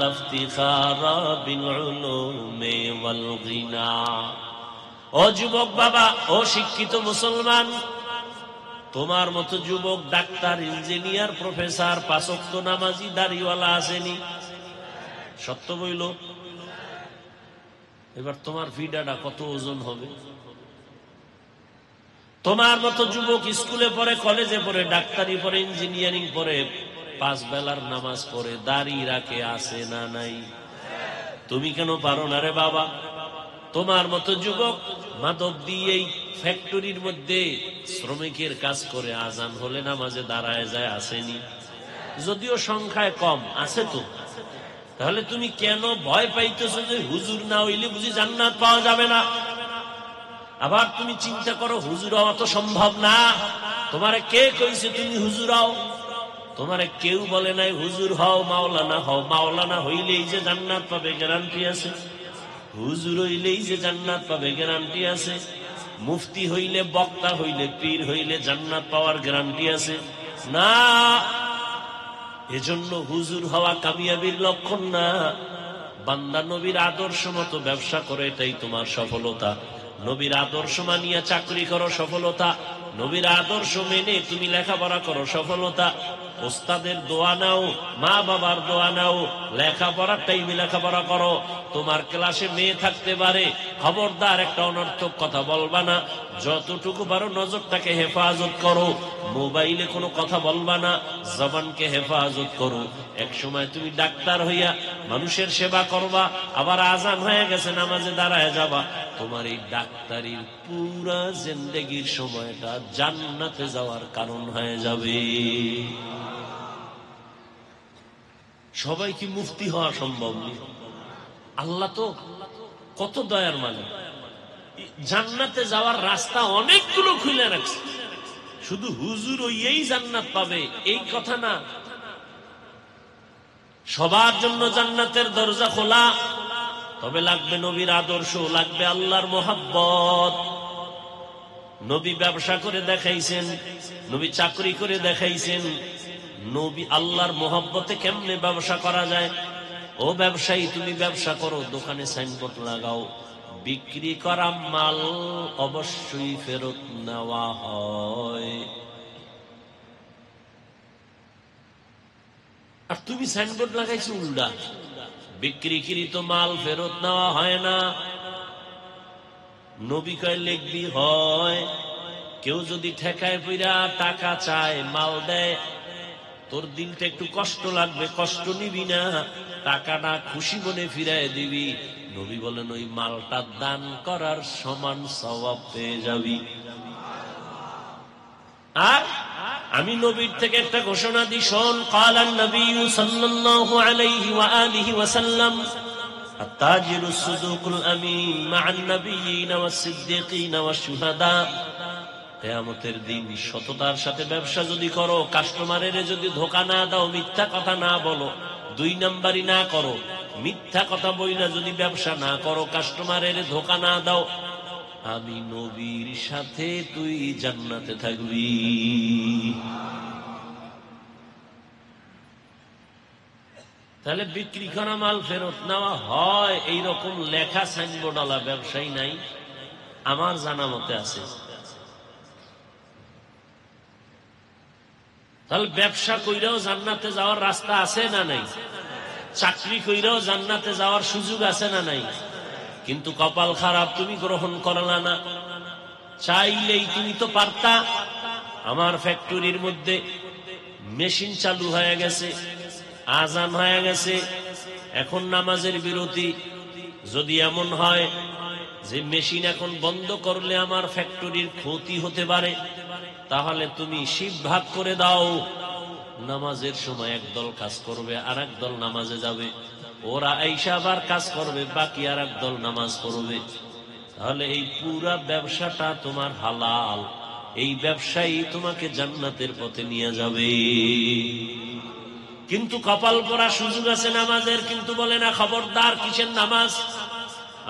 লাফতিখারা বিল উলুমি ওয়াল গিনা। ও যুবক বাবা, ও শিক্ষিত মুসলমান, তোমার মতো যুবক ডাক্তার, ইঞ্জিনিয়ার, প্রফেসর, পাঁচ ওয়াক্ত নামাজি, দাড়িওয়ালা আসেনি? সত্য বইল। এবার তোমার ভিডাটা কত ওজন হবে? তোমার মতো যুবক স্কুলে পড়ে, কলেজে পড়ে, ডাক্তারি পড়ে, ইঞ্জিনিয়ারিং পড়ে, পাঁচ বেলার নামাজ পড়ে, দাড়ি রাখে, আছে না নাই? তুমি কেন পারো না রে বাবা? তোমার মতো যুবক মাদক দিয়েই ফ্যাক্টরির মধ্যে শ্রমিকের কাজ করে, আজান হলে নামাজে দাঁড়ায় যায়, আসেনি? যদিও সংখ্যায় কম, আছে তো। তাহলে তুমি কেন ভয় পাইতেছো যে হুজুর না হইলে বুঝি জান্নাত পাওয়া যাবে না? আবার তুমি চিন্তা করো, হুজুর হওয়া তো সম্ভব না। তোমারে কে কইছে তুমি হুজুর হও? তোমারে কেউ বলে নাই হুজুর হও, মাওলানা হও। মাওলানা হইলেই যে জান্নাত পাবে গ্যারান্টি আছে? হুজুর হইলেই যে জান্নাত পাবে গ্যারান্টি আছে? মুফতি হইলে, বক্তা হইলে, পীর হইলে জান্নাত পাওয়ার গ্যারান্টি আছে? না। এজন্য হুজুর হওয়া কামিয়াবির লক্ষণ না। বান্দা নবীর আদর্শ মতো ব্যবসা করে, এটাই তোমার সফলতা। নবীর আদর্শ মানিয়া চাকরি করো, সফলতা। নবীর আদর্শ মেনে তুমি লেখাপড়া করো, সফলতা। ওস্তাদের দোয়া নাও, মা বাবার দোয়া নাও, লেখাপড়ার টাইমে লেখাপড়া করো। তোমার ক্লাসে মেয়ে থাকতে পারে, খবরদার একটা অনর্থক কথা বলবা না। যতটুকু পারো নজরটাকে হেফাজত করো, মোবাইলে কোনো কথা বলবা না, জবানকে হেফাজত করো। এক সময় তুমি ডাক্তার হইয়া মানুষের সেবা করবা, আবার আজান হয়ে গেছে নামাজে দাঁড়ায় যাবা। তোমার এই ডাক্তারির পুরা জিন্দেগির সময়টা জান্নাতে যাওয়ার কারণ হয়ে যাবে। সবাই কি মুফতি হওয়া সম্ভব নেই? আল্লাহ তো কত দয়ার মালিক, জান্নাতে যাওয়ার রাস্তা অনেকগুলো খুলে রাখছে। শুধু হুজুর ওই জান্নাত পাবে এই কথা না, সবার জন্য জান্নাতের দরজা খোলা। তবে লাগবে নবীর আদর্শ, লাগবে আল্লাহর মোহাব্বত। নবী ব্যবসা করে দেখাইছেন, নবী চাকরি করে দেখাইছেন। নবী আল্লাহর মোহাব্বতে কেমনে ব্যবসা করা যায়? ও ব্যবসায়ী, তুমি ব্যবসা করো, দোকানে সাইনবোর্ড লাগাও, বিক্রি করা মাল অবশ্যই ফেরত নেওয়া হয়। আর তুমি সাইনবোর্ড লাগাইছো উল্টা, বিক্রিকৃত মাল ফেরত নেওয়া হয় না। নবী কয় লিখবি হয়। কেউ যদি ঠেকায় পইরা টাকা চায়, মাল দেয়, তোর দিলটা একটু কষ্ট লাগবে, কষ্ট নিবি না, টাকাটা খুশি মনে ফিরায় দিবি। নবী বলেন ওই মালটা দান করার সমান সওয়াব পেয়ে যাবি। আর আমি নবীর থেকে একটা ঘোষণা দিই, শোন। ক্বালান নবী সাল্লাল্লাহু আলাইহি ওয়া আলিহি ওয়াসাল্লাম, আত-তাজিরু সুদুকুল আমিন মা'আন নাবিয়্যিনা ওয়াস-সিদ্দীকিনা ওয়াশ-শুহাদা। কিয়ামতের দিন সততার সাথে ব্যবসা যদি করো, কাস্টমারের যদি ধোঁকা না দাও, মিথ্যা কথা না বলো, 2 নাম্বারি না করো, মিথ্যা কথা বইলা যদি ব্যবসা না করো, কাস্টমারের ধোঁকা না দাও, আমি নবীর সাথে তুই জান্নাতে থাকবি। তাহলে বিক্রি করা মাল ফেরত নেওয়া হয়, এইরকম লেখা সাইনবোর্ডওয়ালা ব্যবসায়ী নাই আমার জানা মতে আছে। তাহলে ব্যবসা কইরাও জান্নাতে যাওয়ার রাস্তা আছে না নাই? চাকরি কইরাও জান্নাতে যাওয়ার সুযোগ আছে না নাই? কিন্তু কপাল খারাপ, তুমি গ্রহণ করলা না। চাইলেই তুমি তো পারতা। আমার ফ্যাক্টরির মধ্যে মেশিন চালু হয়ে গেছে, আজান হয়ে গেছে, এখন নামাজের বিরতি। যদি এমন হয় যে মেশিন এখন বন্ধ করলে আমার ফ্যাক্টরির ক্ষতি হতে পারে, তাহলে তুমি শিফট ভাগ করে দাও। নামাজের সময় একদল কাজ করবে, আর একদল নামাজে যাবে, ওরা আইসা আবার কাজ করবে, বাকি আর একদল নামাজ পড়বে। তাহলে এই পুরা ব্যবসাটা তোমার হালাল, এই ব্যবসায়ী তোমাকে জান্নাতের পথে নিয়ে যাবে। কিন্তু কপাল পরা সুযোগ আছে নামাজের, কিন্তু বলে না খবরদার কিসের নামাজ,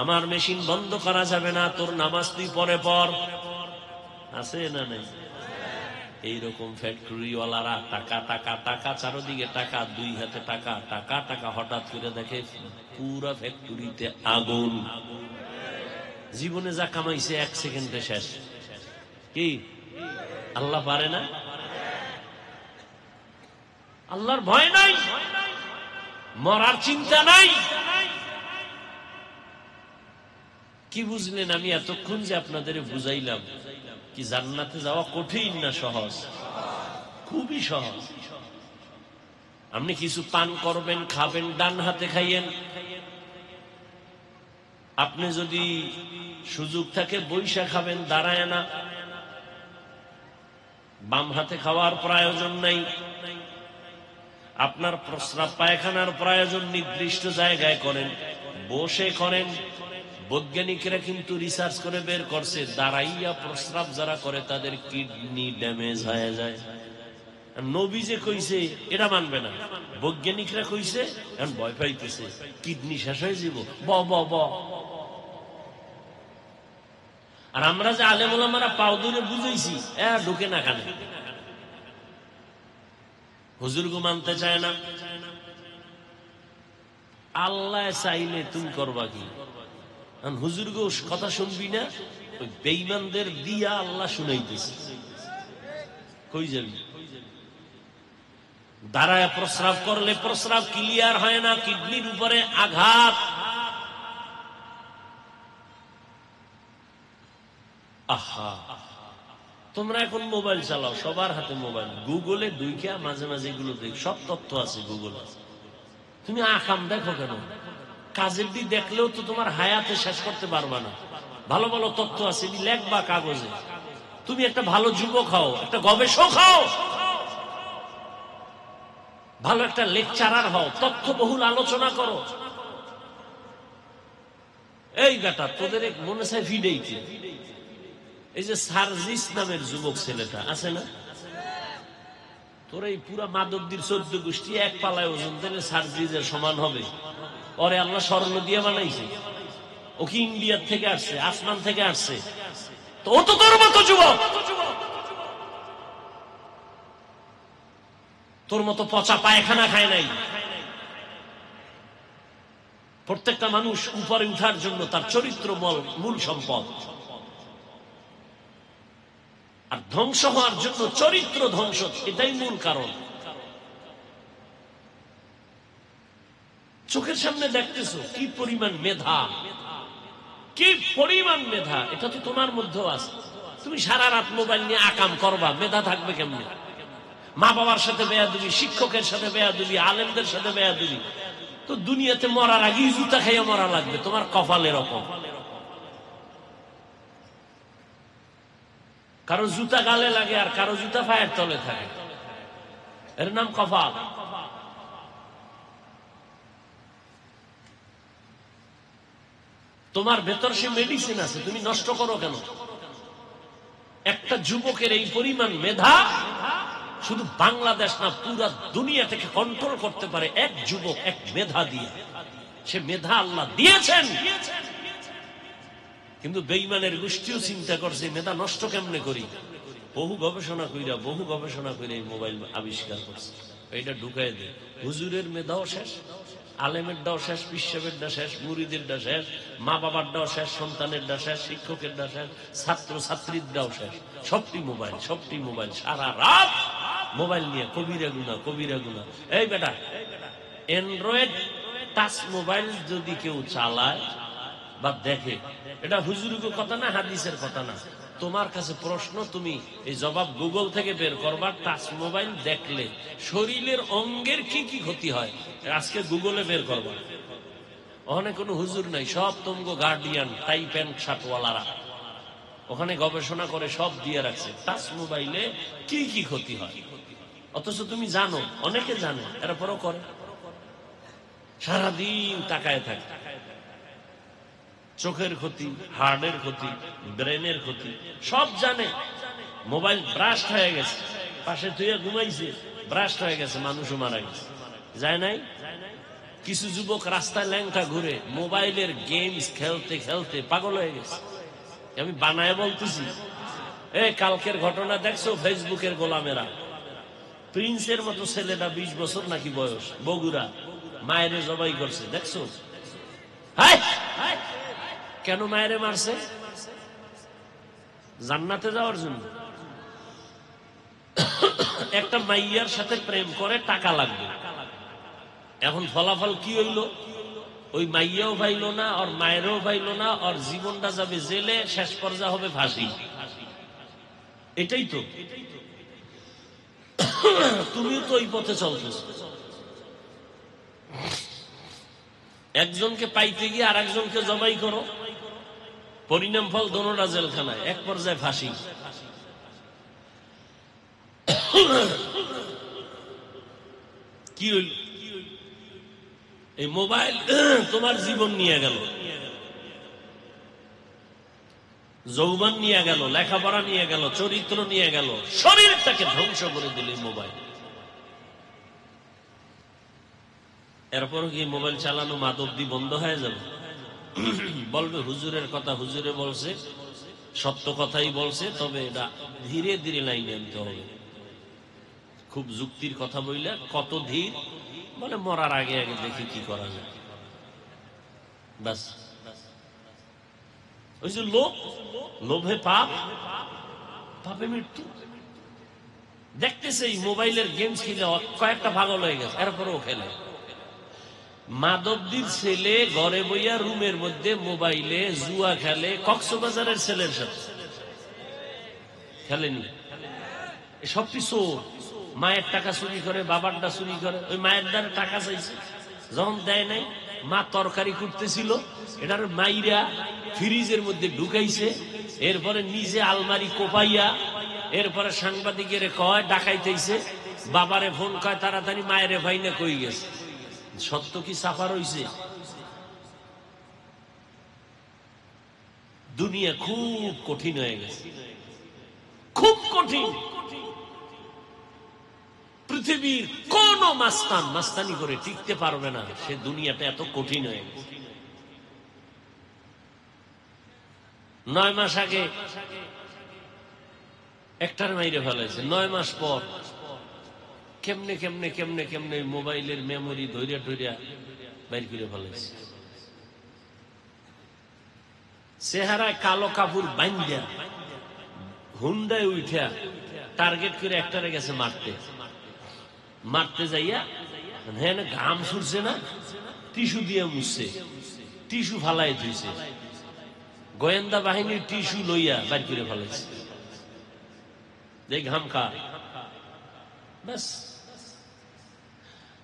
আমার মেশিন বন্ধ করা যাবে না, তোর নামাজ তুই পরে পড়। আছে না নাই? এইরকম ফ্যাক্টরিওয়ালারা টাকা টাকা টাকা, চারদিকে টাকা, 2 হাতে টাকা টাকা টাকা, হঠাৎ করে দেখে পুরা ফ্যাক্টরিতে আগুন। জীবনে যা কামাইছে 1 সেকেন্ডে শেষ। কি আল্লাহ পারে না? আল্লাহর ভয় নাই, মরার চিন্তা নাই। কি বুঝলেন? আমি এতক্ষণ যে আপনাদের বুঝাইলাম, কি জান্নাতে যাওয়া কঠিন না সহজ? খুবই সহজ। আপনি কিছু পান করবেন, খাবেন, ডান হাতে খাইয়েন। আপনি যদি সুযোগ থাকে বৈশা খাবেন, দাঁড়ায় না। বাম হাতে খাওয়ার প্রয়োজন নাই। আপনার প্রস্রাব পায়খানার প্রয়োজন নির্দিষ্ট জায়গায় করেন, বসে করেন। বৈজ্ঞানিকরা কিন্তু রিসার্চ করে বের করছে, দাঁড়াইয়া প্রস্রাব যারা করে তাদের কিডনি ড্যামেজ হয়ে যায়। নবী যে কইছে এটা মানবে না, বৈজ্ঞানিকরা কইছে, এখন ভয় পাইতেছে কিডনি শেষ হয়ে যাব। ব আর আমরা যে আলেম ওলামারা পাও ধরে বুঝাইছি, ঢুকে না কানে। হুজুরগো মানতে চায় না। আল্লাহ চাইলে তুমি করবা কি? হুজুরগো কথা শুনবি না, ওই বেঈমানদের দিয়া আল্লাহ শুনাইতেছে। কই যাবি? দাঁড়ায় প্রস্রাব করলে প্রস্রাব ক্লিয়ার হয় না, কিডনির উপরে আঘাত। আহা, তোমরা এখন মোবাইল চালাও, সবার হাতে মোবাইল, গুগলে ঢুইকা মাঝে মাঝে এগুলো দেখ, সব তথ্য আছে গুগলে। তুমি আকাম দেখো কেন? কাজের দিক দেখলেও তো তোমার হায়াতে শেষ করতে পারবা না। ভালো ভালো তথ্য আছে, লেখবা কাগজে। তুমি একটা ভালো যুবক হও, একটা গবেষক হও, ভালো একটা লেকচারার হও, তথ্য বহুল আলোচনা করো। এই বেটা, তোদের মনে চায় ভিডিওতে এই যে সার্জিস নামের যুবক ছেলেটা আছে না, তোর এই পুরা মাদকদির 14 গোষ্ঠী এক পালায় ওজন দিলে সার্জিসের সমান হবে। ওরে আল্লাহ স্বর্ণ দিয়ে বানাইছে। ও কি ইন্ডিয়ার থেকে আসছে, আসমান থেকে আসছে? তো ও তো তোর মতো যুবক, তোর মতো পচা পায়খানা খায় নাই। প্রত্যেকটা মানুষ উপরে উঠার জন্য তার চরিত্র মূল সম্পদ, আর ধ্বংস হওয়ার জন্য চরিত্র ধ্বংস, এটাই মূল কারণ। চোখের সামনে দেখতেছো কি পরিমাণ মেধা, কি পরিমাণ মেধা, এটা তো তোমার মধ্যেও আছে। তুমি সারা রাত মোবাইল নিয়ে আকাম করবা, মেধা থাকবে কেমনে? মা বাবার সাথে বেয়াদবি, শিক্ষকের সাথে বেয়াদবি, আলেমদের সাথে বেয়াদবি, তো দুনিয়াতে মরার আগেই জুতা খাইয়া মরা লাগবে। তোমার কপাল এরকম। কারো জুতা গালে লাগে আর কারো জুতা পায়ের তলে থাকে, এর নাম কপাল। তোমার ভেতর সে মেডিসিন আছে, তুমি নষ্ট করো কেন? একটা যুবকের এই পরিমাণ মেধা শুধু বাংলাদেশ না, পুরা দুনিয়া থেকে কন্ট্রোল করতে পারে এক যুবক, এক মেধা দিয়ে। সে মেধা আল্লাহ দিয়েছেন, কিন্তু বেঈমানের গোষ্ঠীও চিন্তা করছে মেধা নষ্ট কেমনে করি। বহু গবেষণা কইরা এই মোবাইল আবিষ্কার করছে। এটা ঢুকাই দে, হুজুরের মেধাও শেষ, আলেমেরটাও শেষ, পিসাবেরটা শেষ, মুরিদেরটা শেষ, মা বাবারটাও শেষ, সন্তানেরটা শেষ, শিক্ষকেরটা শেষ, ছাত্র ছাত্রীরটাও শেষ। সবটি মোবাইল, সারা রাত মোবাইল নিয়ে কবিরা গুনা। এই বেটা, অ্যান্ড্রয়েড টাচ মোবাইল যদি কেউ চালায় বা দেখে, এটা হুজুরের কথা না, হাদিসের কথা না। তোমার কাছে প্রশ্ন, তুমি এই জবাব গুগল থেকে বের করবা। টাচ মোবাইল দেখলে শরীরের অঙ্গের কি কি ক্ষতি হয় আজকে গুগলে বের করবা। ওখানে কোনো হুজুর নাই, সব তোমগো গার্ডিয়ান, টাই প্যান্ট শার্টওয়ালারা ওখানে গবেষণা করে সব দিয়ে রাখছে টাচ মোবাইলে কি কি ক্ষতি হয়। অথচ তুমি জানো, অনেকে জানে, এরপরও করে, সারাদিন তাকায় থাকে। চোখের ক্ষতি, হার্টের ক্ষতি, ব্রেনের ক্ষতি সব জানে। মোবাইল ব্রাস্ট হয়ে গেছে, পাশে তুই ঘুমাইছে, ব্রাস্ট হয়ে গেছে, মানুষও মারা গেছে, যায় নাই? কিছু যুবক রাস্তায় ল্যাংটা ঘুরে মোবাইলের গেমস খেলতে খেলতে পাগল হয়ে গেছে। আমি বানায় বলতেছি। কালকের ঘটনা দেখছো, ফেসবুকের গোলামেরা প্রিন্সের মতো ছেলেটা 20 বছর নাকি বয়স, বগুড়া, মায়ের জবাই করছে, দেখছো? কেন মায়েরে মারছে? জান্নাতে যাওয়ার জন্য। একটা মাইয়ার সাথে প্রেম করে টাকা লাগবে। এখন ফলাফল কি হইল? ওই মাইয়াও পাইল না, ওর মায়েরও পাইল না, ওর জীবনটা যাবে জেলে, শেষ পর্যায়ে হবে ফাঁসি। এটাই তো, তুমিও তো ওই পথে চলতেছ। একজনকে পাইতে গিয়ে আর একজনকে জবাই করো, পরিণাম ফল দোনোটা জেলখানায়, এক পর্যায়ে ফাঁসি। কি হইল? এই মোবাইল তোমার জীবন নিয়ে গেল, যৌবন নিয়ে গেল, লেখাপড়া নিয়ে গেল, চরিত্র নিয়ে গেল, শরীরটাকে ধ্বংস করে দিল মোবাইল। এরপর কি মোবাইল চালানো মাদকদি বন্ধ হয়ে যাবে? বলবে হুজুরের কথা হুজুরে বলছে, সত্য কথাই বলছে, তবে এটা ধীরে ধীরে লাইনে আনতে হবে। খুব যুক্তির কথা বললে কত ধীর, বলে মরার আগে আগে দেখি কি করা যায়। বাস, ওই যে লোভে পাপ, পাপে মৃত্যু। দেখতেছে এই মোবাইলের গেম খেলে কয়েকটা পাগল হয়ে গেছে, এরপরেও খেলে। মাধবদীর ছেলে ঘরে বইয়া রুমের মধ্যে মোবাইলে জুয়া খেলে, কক্সবাজারের ছেলের সাথে খেলেনি। সব কিছু মায়ের টাকা চুরি করে, বাবারটা চুরি করে। ওই মায়ের দ্বারা টাকা চাইছে, যখন দেয় নাই, মা তরকারি করতেছিল, এটার মাইরা ফ্রিজের মধ্যে ঢুকাইছে, এরপরে নিজে আলমারি কোপাইয়া, এরপরে সাংবাদিকের কয় ডাকাইতেছে, বাবারে ফোন কয় তাড়াতাড়ি, মায়ের ভাইনে কই গেছে। সত্য কি সাফার হইছে? দুনিয়া খুব কঠিন হয়ে গেছে, খুব কঠিন। পৃথিবীর কোন মাস্তানি করে টিকতে পারবে না, সে দুনিয়াটা এত কঠিন হয়ে গেছে। 9 মাস আগে একটার মাইরে ফেলাইছে, 9 মাস পর কেমনে কেমনে কেমনে কেমনে মোবাইলের মেমোরি ধরিয়া ধরিয়া বাইর করে ফেলাইছে। চেহারায় কালো কাপড় বাইন্দা হুন্ডায় উঠা টার্গেট করে একটারে গেছে মারতে যাইয়া, হ্যাঁ ঘাম ছুটছে না, টিস্যু দিয়ে মুছছে, টিস্যু ফালাই ধুইছে, গোয়েন্দা বাহিনীর টিস্যু লইয়া বাইর করে ফেলাইছে, ঘাম খা ব্যাস।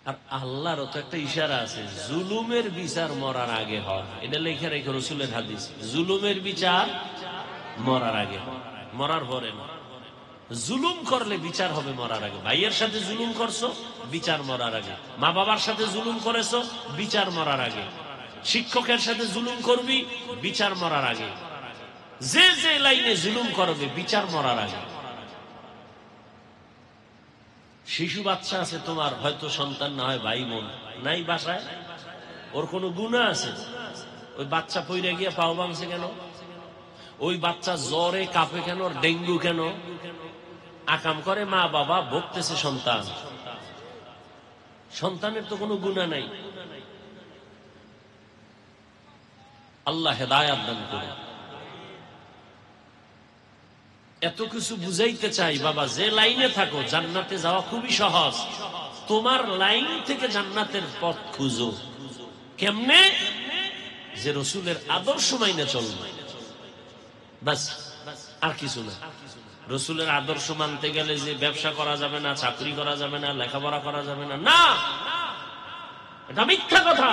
আর আল্লাহর তো একটা ইশারা আছে, জুলুমের বিচার মরার আগে হয়। এটা লেখা রেখে রসুলের হাদিস, জুলুমের বিচার মরার আগে, মরার পরে না। জুলুম করলে বিচার হবে মরার আগে। ভাইয়ের সাথে জুলুম করছো, বিচার মরার আগে। মা বাবার সাথে জুলুম করেছো, বিচার মরার আগে। শিক্ষকের সাথে জুলুম করবি, বিচার মরার আগে। যে যে লাইনে জুলুম করবে, বিচার মরার আগে। শিশু বাচ্চা আছে তোমার, হয়তো সন্তান না হয় ভাই বোন নাই বাসায়, ওর কোনো গুনাহ আছে? ওই বাচ্চা পইরা গিয়া পাও ভাঙছে কেন? ওই বাচ্চা জ্বরে কাঁপে কেন? ডেঙ্গু কেন? আকাম করে মা বাবা, ভুগতেছে সন্তান। সন্তানের তো কোনো গুনাহ নাই। আল্লাহ হেদায়েত দান করে। এত কিছু বুঝাইতে চাই বাবা, যে লাইনে থাকো জান্নাতে যাওয়া খুবই সহজ। তোমার লাইন থেকে জান্নাতের পথ খুঁজো। কেমনে? যে রসুলের আদর্শ মাইনে চলবে, বাস, আর কিছু না। রসুলের আদর্শ মানতে গেলে যে ব্যবসা করা যাবে না, চাকরি করা যাবে না, লেখাপড়া করা যাবে না, না, এটা মিথ্যা কথা।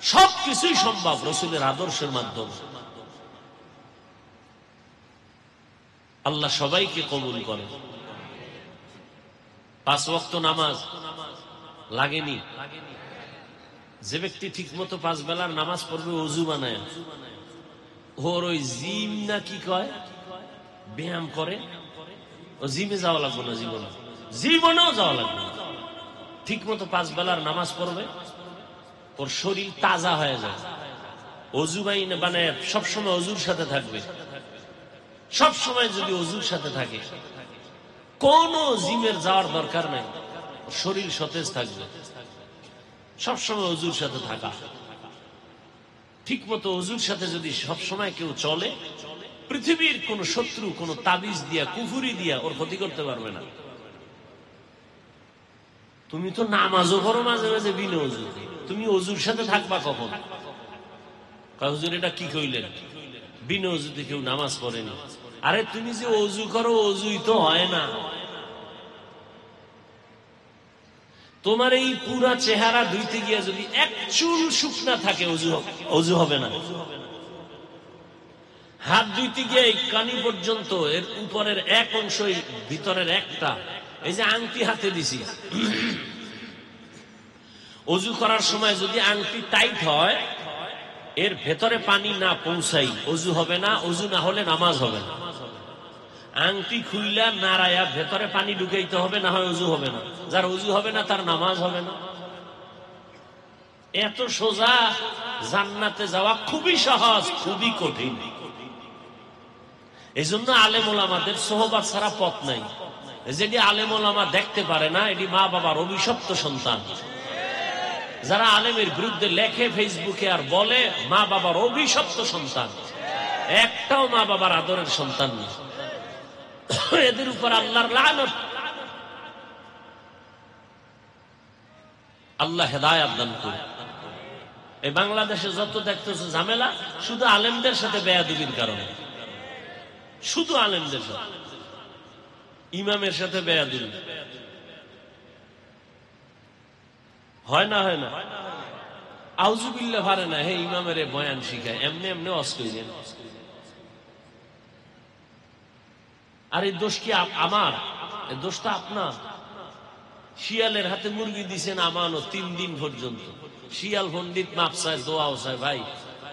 সবকিছুই সম্ভব রসুলের আদর্শের মাধ্যমে। আল্লাহ সবাইকে কবুল করে। 5 ওয়াক্ত নামাজ লাগেনি। যে ব্যক্তি ঠিক মতো 5 বেলার নামাজ পড়বে ওযু বানায়, ওর ওই জিম না কি কয়, ব্যায়াম করে, ও জিমে যাওয়া লাগবে না, জীবনেও যাওয়া লাগবে না। ঠিক মতো 5 বেলার নামাজ পড়বে, ওর শরীর তাজা হয়ে যায়। ওযু বানায় সবসময় ওযুর সাথে থাকবে। সব সময় যদি ওযুর সাথে থাকে, কোন জিমের যাওয়ার দরকার নাই, শরীর সতেজ থাকবে। সবসময় ওযুর সাথে থাকা, ঠিক মতো ওযুর সাথে যদি সবসময় কেউ চলে, পৃথিবীর কোন শত্রু কোন তাবিজ দিয়া, কুফুরি দিয়া ওর ক্ষতি করতে পারবে না। তুমি তো নামাজও পড়ো মাঝে মাঝে বিনা ওযুতে, তুমি ওযুর সাথে থাকবা কখন? হুজুর এটা কি কইলেন? বিনা ওযুতে কেউ নামাজ পড়েনি। আরে তুমি যে ওযু করো, ওযুই তো হয় না। তোমার এই পুরা চেহারা ধুইতে গিয়ে যদি এক চুল শুকনা থাকে, ওযু হবে না। হাত ধুইতে গিয়ে এই কানি পর্যন্ত, এর উপরের এক অংশ, ভিতরের একটা, এই যে আংটি হাতে দিছি, ওযু করার সময় যদি আংটি টাইট হয়, এর ভেতরে পানি না পৌঁছাই, ওযু হবে না। ওযু না হলে নামাজ হবে না। আংটি খুইলা নাড়ায়া ভেতরে পানি ঢুকাইতে হবে, না হয় ওযু হবে না। যার ওযু হবে না তার নামাজ হবে না। এত সোজা। জান্নাতে যাওয়া খুবই সহজ, খুবই কঠিন। এই জন্য আলেম ওলামাদের সোহবত ছাড়া পথ নাই। যেটি আলেম ওলামা দেখতে পারে না, এটি মা বাবার অভিশপ্ত সন্তান। যারা আলেমের বিরুদ্ধে লেখে ফেসবুকে আর বলে, মা বাবার অভিশপ্ত সন্তান। একটাও মা বাবার আদরের সন্তান না। এদের উপর আল্লাহর লানত। আল্লাহ হেদায়েত দান করুন। এই বাংলাদেশে যত দেখতেছে ঝামেলা শুধু আলেমদের সাথে বেয়াদবির কারণে, শুধু আলেমদের সাথে, ইমামের সাথে বেয়াদবি হয় না, হয় না। আউযুবিল্লাহ পারে না, হে ইমামের বয়ান শিখায়, এমনি এমনি অস্কইলেন। আর এই দোষ কি আমার? এই দোষটা আপনার। শিয়ালের হাতে মুরগি দিছেন আমানত 3 দিন পর্যন্ত। শিয়াল পন্ডিত মাপ চায়, দোয়াও চায়, ভাই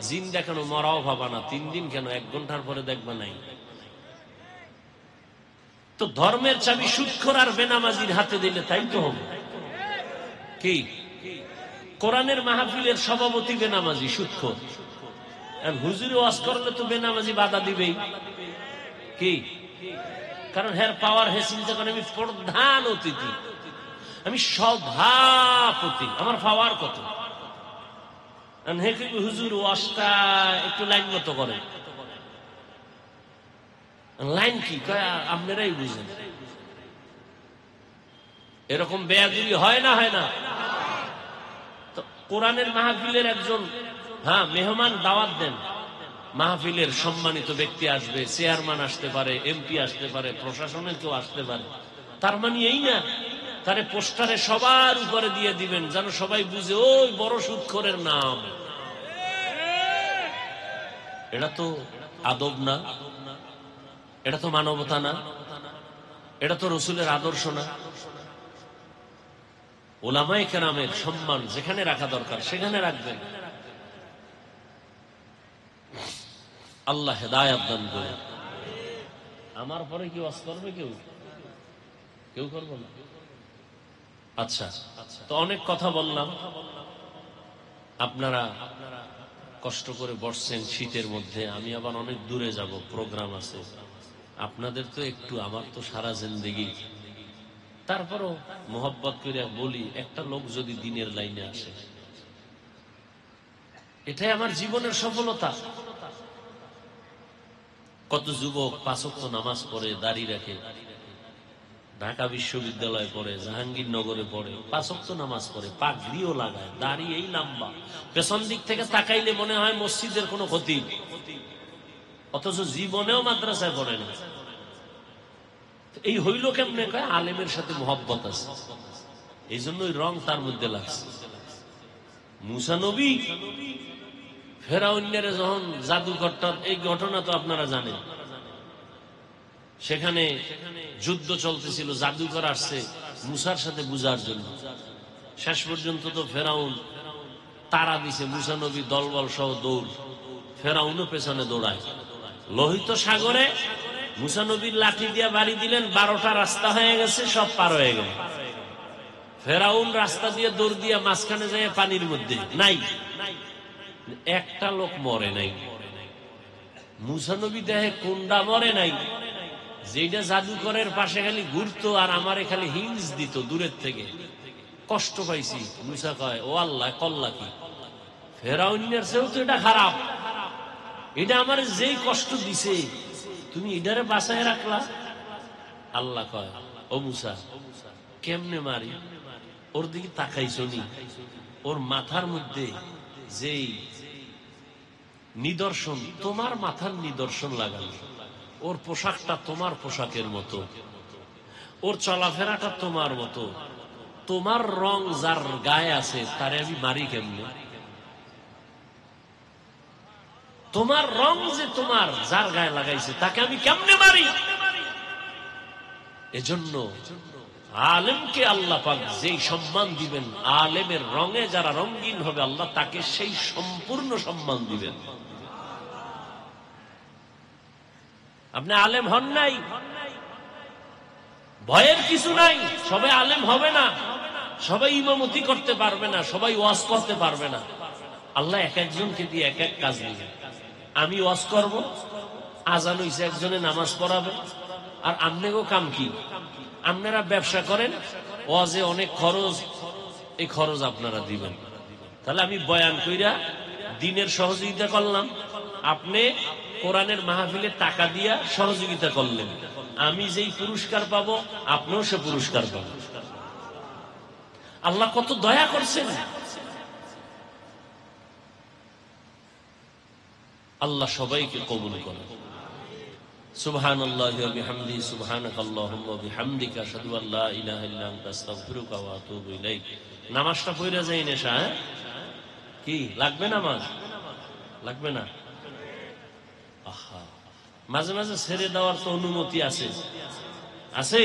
জিন দেখানো মরাও ভাবা না, 3 দিন কেন, 1 ঘন্টার পরে দেখবা নাই। তো ধর্মের চাবি সুদখোর আর বেনামাজির হাতে দিলে তাই তো হবে কি? কোরআনের মাহফিলের সভাপতি বেনামাজি, সুদখোর। আর হুজুরে ওয়াজ করলে তো বেনামাজি বাধা দিবেই কি? কারণ হের পাওয়ার, হে চিন্তা করে আমি প্রধান অতিথি, আমি সভাপতি, আমার পাওয়ার কত। হে হুজুর ওয়াজটা একটু লাইন মতো করে। লাইন কি আপনারাই বুঝেন। এরকম বেয়াদবি হয় না, হয় না? তো কোরআনের মাহফিলের একজন মেহমান দাওয়াত দেন, মাহফিলের সম্মানিত ব্যক্তি আসবে, চেয়ারম্যান আসতে পারে, এমপি আসতে পারে, প্রশাসনের কেউ আসতে পারে। তার মানে এই না তারে পোস্টারে সবার উপরে দিয়ে দিবেন যেন সবাই বুঝে ওই বড় সুদখোরের নাম। এটা তো আদব না, এটা তো মানবতা না, এটা তো রসুলের আদর্শ না। ওলামায়ে কেরামের সম্মান যেখানে রাখা দরকার সেখানে রাখবেন। আল্লাহ হেদায়েত দান করুন। আমার পরে কি ওয়াজ করবে? কেউ কেউ করবে না। আচ্ছা, তো অনেক কথা বললাম, আপনারা কষ্ট করে বসছেন শীতের মধ্যে, আমি আবার অনেক দূরে যাব, প্রোগ্রাম আছে। আপনাদের তো একটু, আমার তো সারা জিন্দেগি। তারপরও মোহব্বত করে বলি, একটা লোক যদি দিনের লাইনে আসে, এটাই আমার জীবনের সফলতা। কত যুবক 5 ওয়াক্ত নামাজ পড়ে, দাড়ি রাখে, ঢাকা বিশ্ববিদ্যালয়ে পড়ে, জাহাঙ্গীরনগরে পড়ে, 5 ওয়াক্ত নামাজ পড়ে, পাগড়িও লাগায়, দাড়ি এই লম্বা, পেছন দিক থেকে তাকাইলে মনে হয় মসজিদের কোনো খতিব, অথচ জীবনেও মাদ্রাসায় পড়ে না। এই হইল কেমনে? কয় আলেমের সাথে মোহব্বত আছে, এই জন্যই রং তার মধ্যে লাগছে। মুসা নবী ফেরাউনের যখন জাদুঘরটা, এই ঘটনা তো আপনারা জানেন, সেখানে যুদ্ধ চলতেছিল, জাদুঘর আসছে মুসার সাথে বুঝার জন্য। শেষ পর্যন্ত তো ফেরাউন তারা দিছে, মুসা নবী দলবল সহ দৌড়, ফেরাউনও পেছনে দৌড়ায়। লোহিত সাগরে মুসা নবীর লাঠি দিয়া বাড়ি দিলেন, 12টা রাস্তা হয়ে গেছে, সব পার হয়ে গেল। ফেরাউন রাস্তা দিয়ে দৌড় দিয়া মাঝখানে যায় পানির মধ্যে, নাই একটা লোক মরে নাই। মুসা নবী দেহে কোনটা মরে নাই, যেটা জাদুকরের পাশে খালি ঘুরতো আর আমারে খালি হিংস দিত দূরের থেকে, কষ্ট পাইছি। মুসা কয়, ও আল্লাহ, কল্লা কি? ফেরাউনের চেয়েও তো এটা খারাপ, এটা আমার যেই কষ্ট দিছে তুমি এটারে বাঁচায় রাখলা। আল্লাহ কয়, ও মুসা, কেমনে মারি? ওর দিকে তাকাইছো নি? ওর মাথার মধ্যে যেই নিদর্শন, তোমার মাথার নিদর্শন লাগানো, ওর পোশাকটা তোমার পোশাকের মতো, ওর চলাফেরাটা তোমার মতো, তোমার রং যার গায়ে আছে তারে আমি মারি কেমনে? তোমার রং যে তোমার যার গায়ে লাগাইছে তাকে আমি কেমনে মারি? এজন্য আলেমকে আল্লাহ পাক যেই সম্মান দিবেন, আলেমের রঙে যারা রঙিন হবে আল্লাহ তাকে সেই সম্পূর্ণ সম্মান দিবেন। আপনি আলেম হন নাই, ভয়ের কিছু নাই। সবাই আলেম হবে না, সবাই ইমামতি করতে পারবে না, সবাই ওয়াজ করতে পারবে না। আল্লাহ এক একজনকে দিয়ে এক এক কাজ দিবেন। আমি ওয়াজ করব, আজান হইছে একজনে নামাজ পড়াবে, আর আপনাকেও কাম কি? আপনারা ব্যবসা করেন, ওয়াজে অনেক খরচ, এই খরচ আপনারা দিবেন। তাহলে আমি বয়ান কইরা দিনের সহযোগিতা করলাম, আপনি কোরআনের মাহফিলে টাকা দিয়া সহযোগিতা করলেন, আমি যেই পুরস্কার পাবো আপনিও সে পুরস্কার পাবেন। আল্লাহ কত দয়া করছেন। আল্লাহ সবাইকে কবুল করেন। সুবহানাল্লাহি ওয়া বিহামদিহি সুবহানাকাল্লাহুম্মা ওয়া বিহামদিকা আশহাদু আল লা ইলাহা ইল্লা আনতা আস্তাগফিরুকা ওয়া আতুবু ইলাইক। নামাজটা পড়ে যাই নেশা, কি লাগবে? নামাজ লাগবে না? আহা, মাঝে মাঝে ছেড়ে দেওয়ার তো অনুমতি আছে, আছে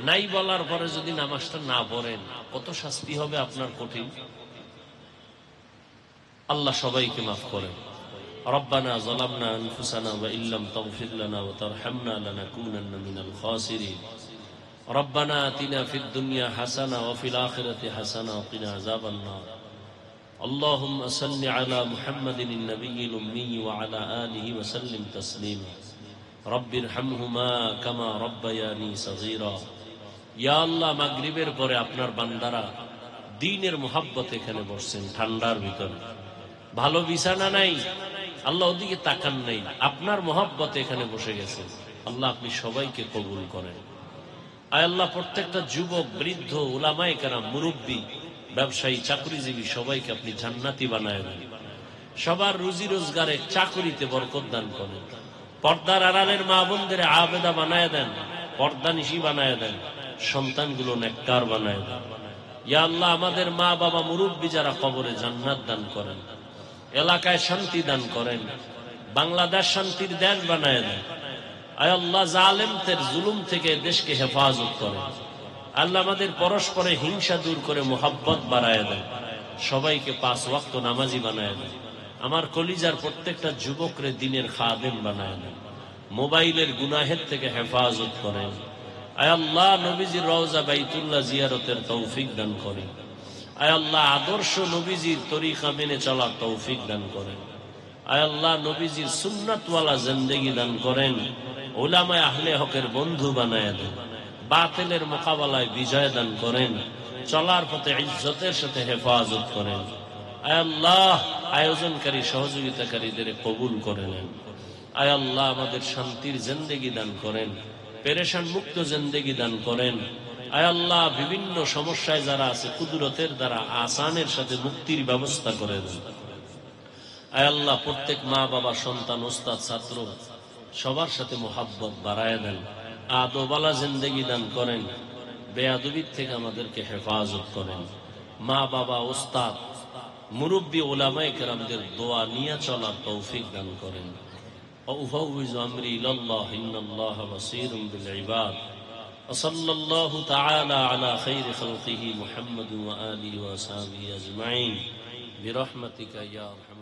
নাই? বলার পরে যদি নামাজটা না পড়েন কত শাস্তি হবে আপনার, কঠিন। আল্লাহ সবাইকে মাফ করেন। রব্বানা যালামনা আনফুসানা ওয়া ইল্লাম তাগফির লানা ওয়া তারহামনা লানাকুনান্না মিনাল খাসিরিন। রব্বানা আতিনা ফিদ দুনিয়া হাসানা ওয়া ফিল আখিরাতি হাসানা ওয়া কিনা আযাবান নার। আল্লাহুম্মা সাল্লি আলা মুহাম্মাদিন আন-নাবিয়্যিল উম্মি ওয়া আলা আলিহি ওয়া সাল্লিম তাসলিমা। রব্বিরহামহুমা কামা রাব্বায়ানি সাগীরা। ইয়া আল্লাহ, মাগরিবের পরে আপনার বান্দারা দ্বীনের মুহাব্বত এখানে বসছেন, ঠান্ডার ভিতরে, ভালো বিছানা নাই, আল্লাহ ওদিকে তাকান নাই, আপনার মুহাব্বত এখানে বসে গেছেন। আল্লাহ আপনি সবাইকে কবুল করেন। আয় আল্লাহ, প্রত্যেকটা যুবক, বৃদ্ধ, উলামায়ে কেরাম, মুরব্বী, ব্যবসায়ী, চাকরিজীবী সবাইকে আপনি জান্নাতি বানায় দেন। সবার রুজি রোজগারে, চাকরিতে বরকত দান করেন। পর্দার আড়ালের মা বোনদের আবেদা বানায় দেন, পর্দানিশী বানায় দেন, সন্তানগুলো নেককার বানায় দেন। ইয়া আল্লাহ, আমাদের মা বাবা, মুরব্বী যারা, কবরে জান্নাত দান করেন, এলাকায় শান্তি দান করেন, বাংলাদেশ শান্তির দেশ বানায় দেন। আয় আল্লাহ, জালেমদের জুলুম থেকে দেশকে হেফাজত করেন। আল্লাহ আমাদের পরস্পরে হিংসা দূর করে মুহাব্বত বাড়ায় দেন। সবাইকে 5 ওয়াক্ত নামাজি বানায় দেন। আমার কলিজার প্রত্যেকটা যুবকরে দ্বীনের খাদেম বানায় দেন। মোবাইলের গুনাহের থেকে হেফাজত করেন। আয় আল্লাহ, নবীজির রওজা বাইতুল্লাহ জিয়ারতের তৌফিক দান করেন। আয় আল্লাহ, আদর্শ নবীজির তরিকা মেনে চলার তৌফিক দান করেন। আয় আল্লাহ, নবীজির সুন্নাতওয়ালা জিন্দেগি দান করেন। উলামায়ে আহলে হকের বন্ধু বানায় দেন। বাতিলের মোকাবেলায় বিজয় দান করেন। চলার পথে ইজ্জতের সাথে হেফাজত করেন। আয় আল্লাহ, আয়োজনকারী, সহযোগিতাকারীদের কবুল করে নেন। আয় আল্লাহ, আমাদের শান্তির জিন্দেগি দান করেন, পেরেশান মুক্ত জিন্দেগি দান করেন। আয় আল্লাহ, বিভিন্ন সমস্যায় যারা আছে কুদরতের দ্বারা আসানের সাথে মুক্তির ব্যবস্থা করে দেন। আয় আল্লাহ, প্রত্যেক মা বাবা, সন্তান, ওস্তাদ, ছাত্র সবার সাথে মুহাব্বত বাড়ায় দেন। আদবালা জিন্দেগি দান করেন। বেয়াদবির থেকে আমাদেরকে হেফাজত করেন। মা বাবা, ওস্তাদ, মুরব্বী, উলামায়ে কেরামদের দোয়া নিয়ে চলার তৌফিক দান করেন। ওয়াউফাউযু আমরি ইলাল্লাহ ইন্নাল্লাহা বাসীরুম বিল ইবাদ। ওয়াসাল্লাল্লাহু তাআলা আলা খায়রি খালকিহি মুহাম্মাদ ওয়া আলিহি ওয়া সাহবিহি আজমাইন বিরহমাতিকা ইয়া আরহাম।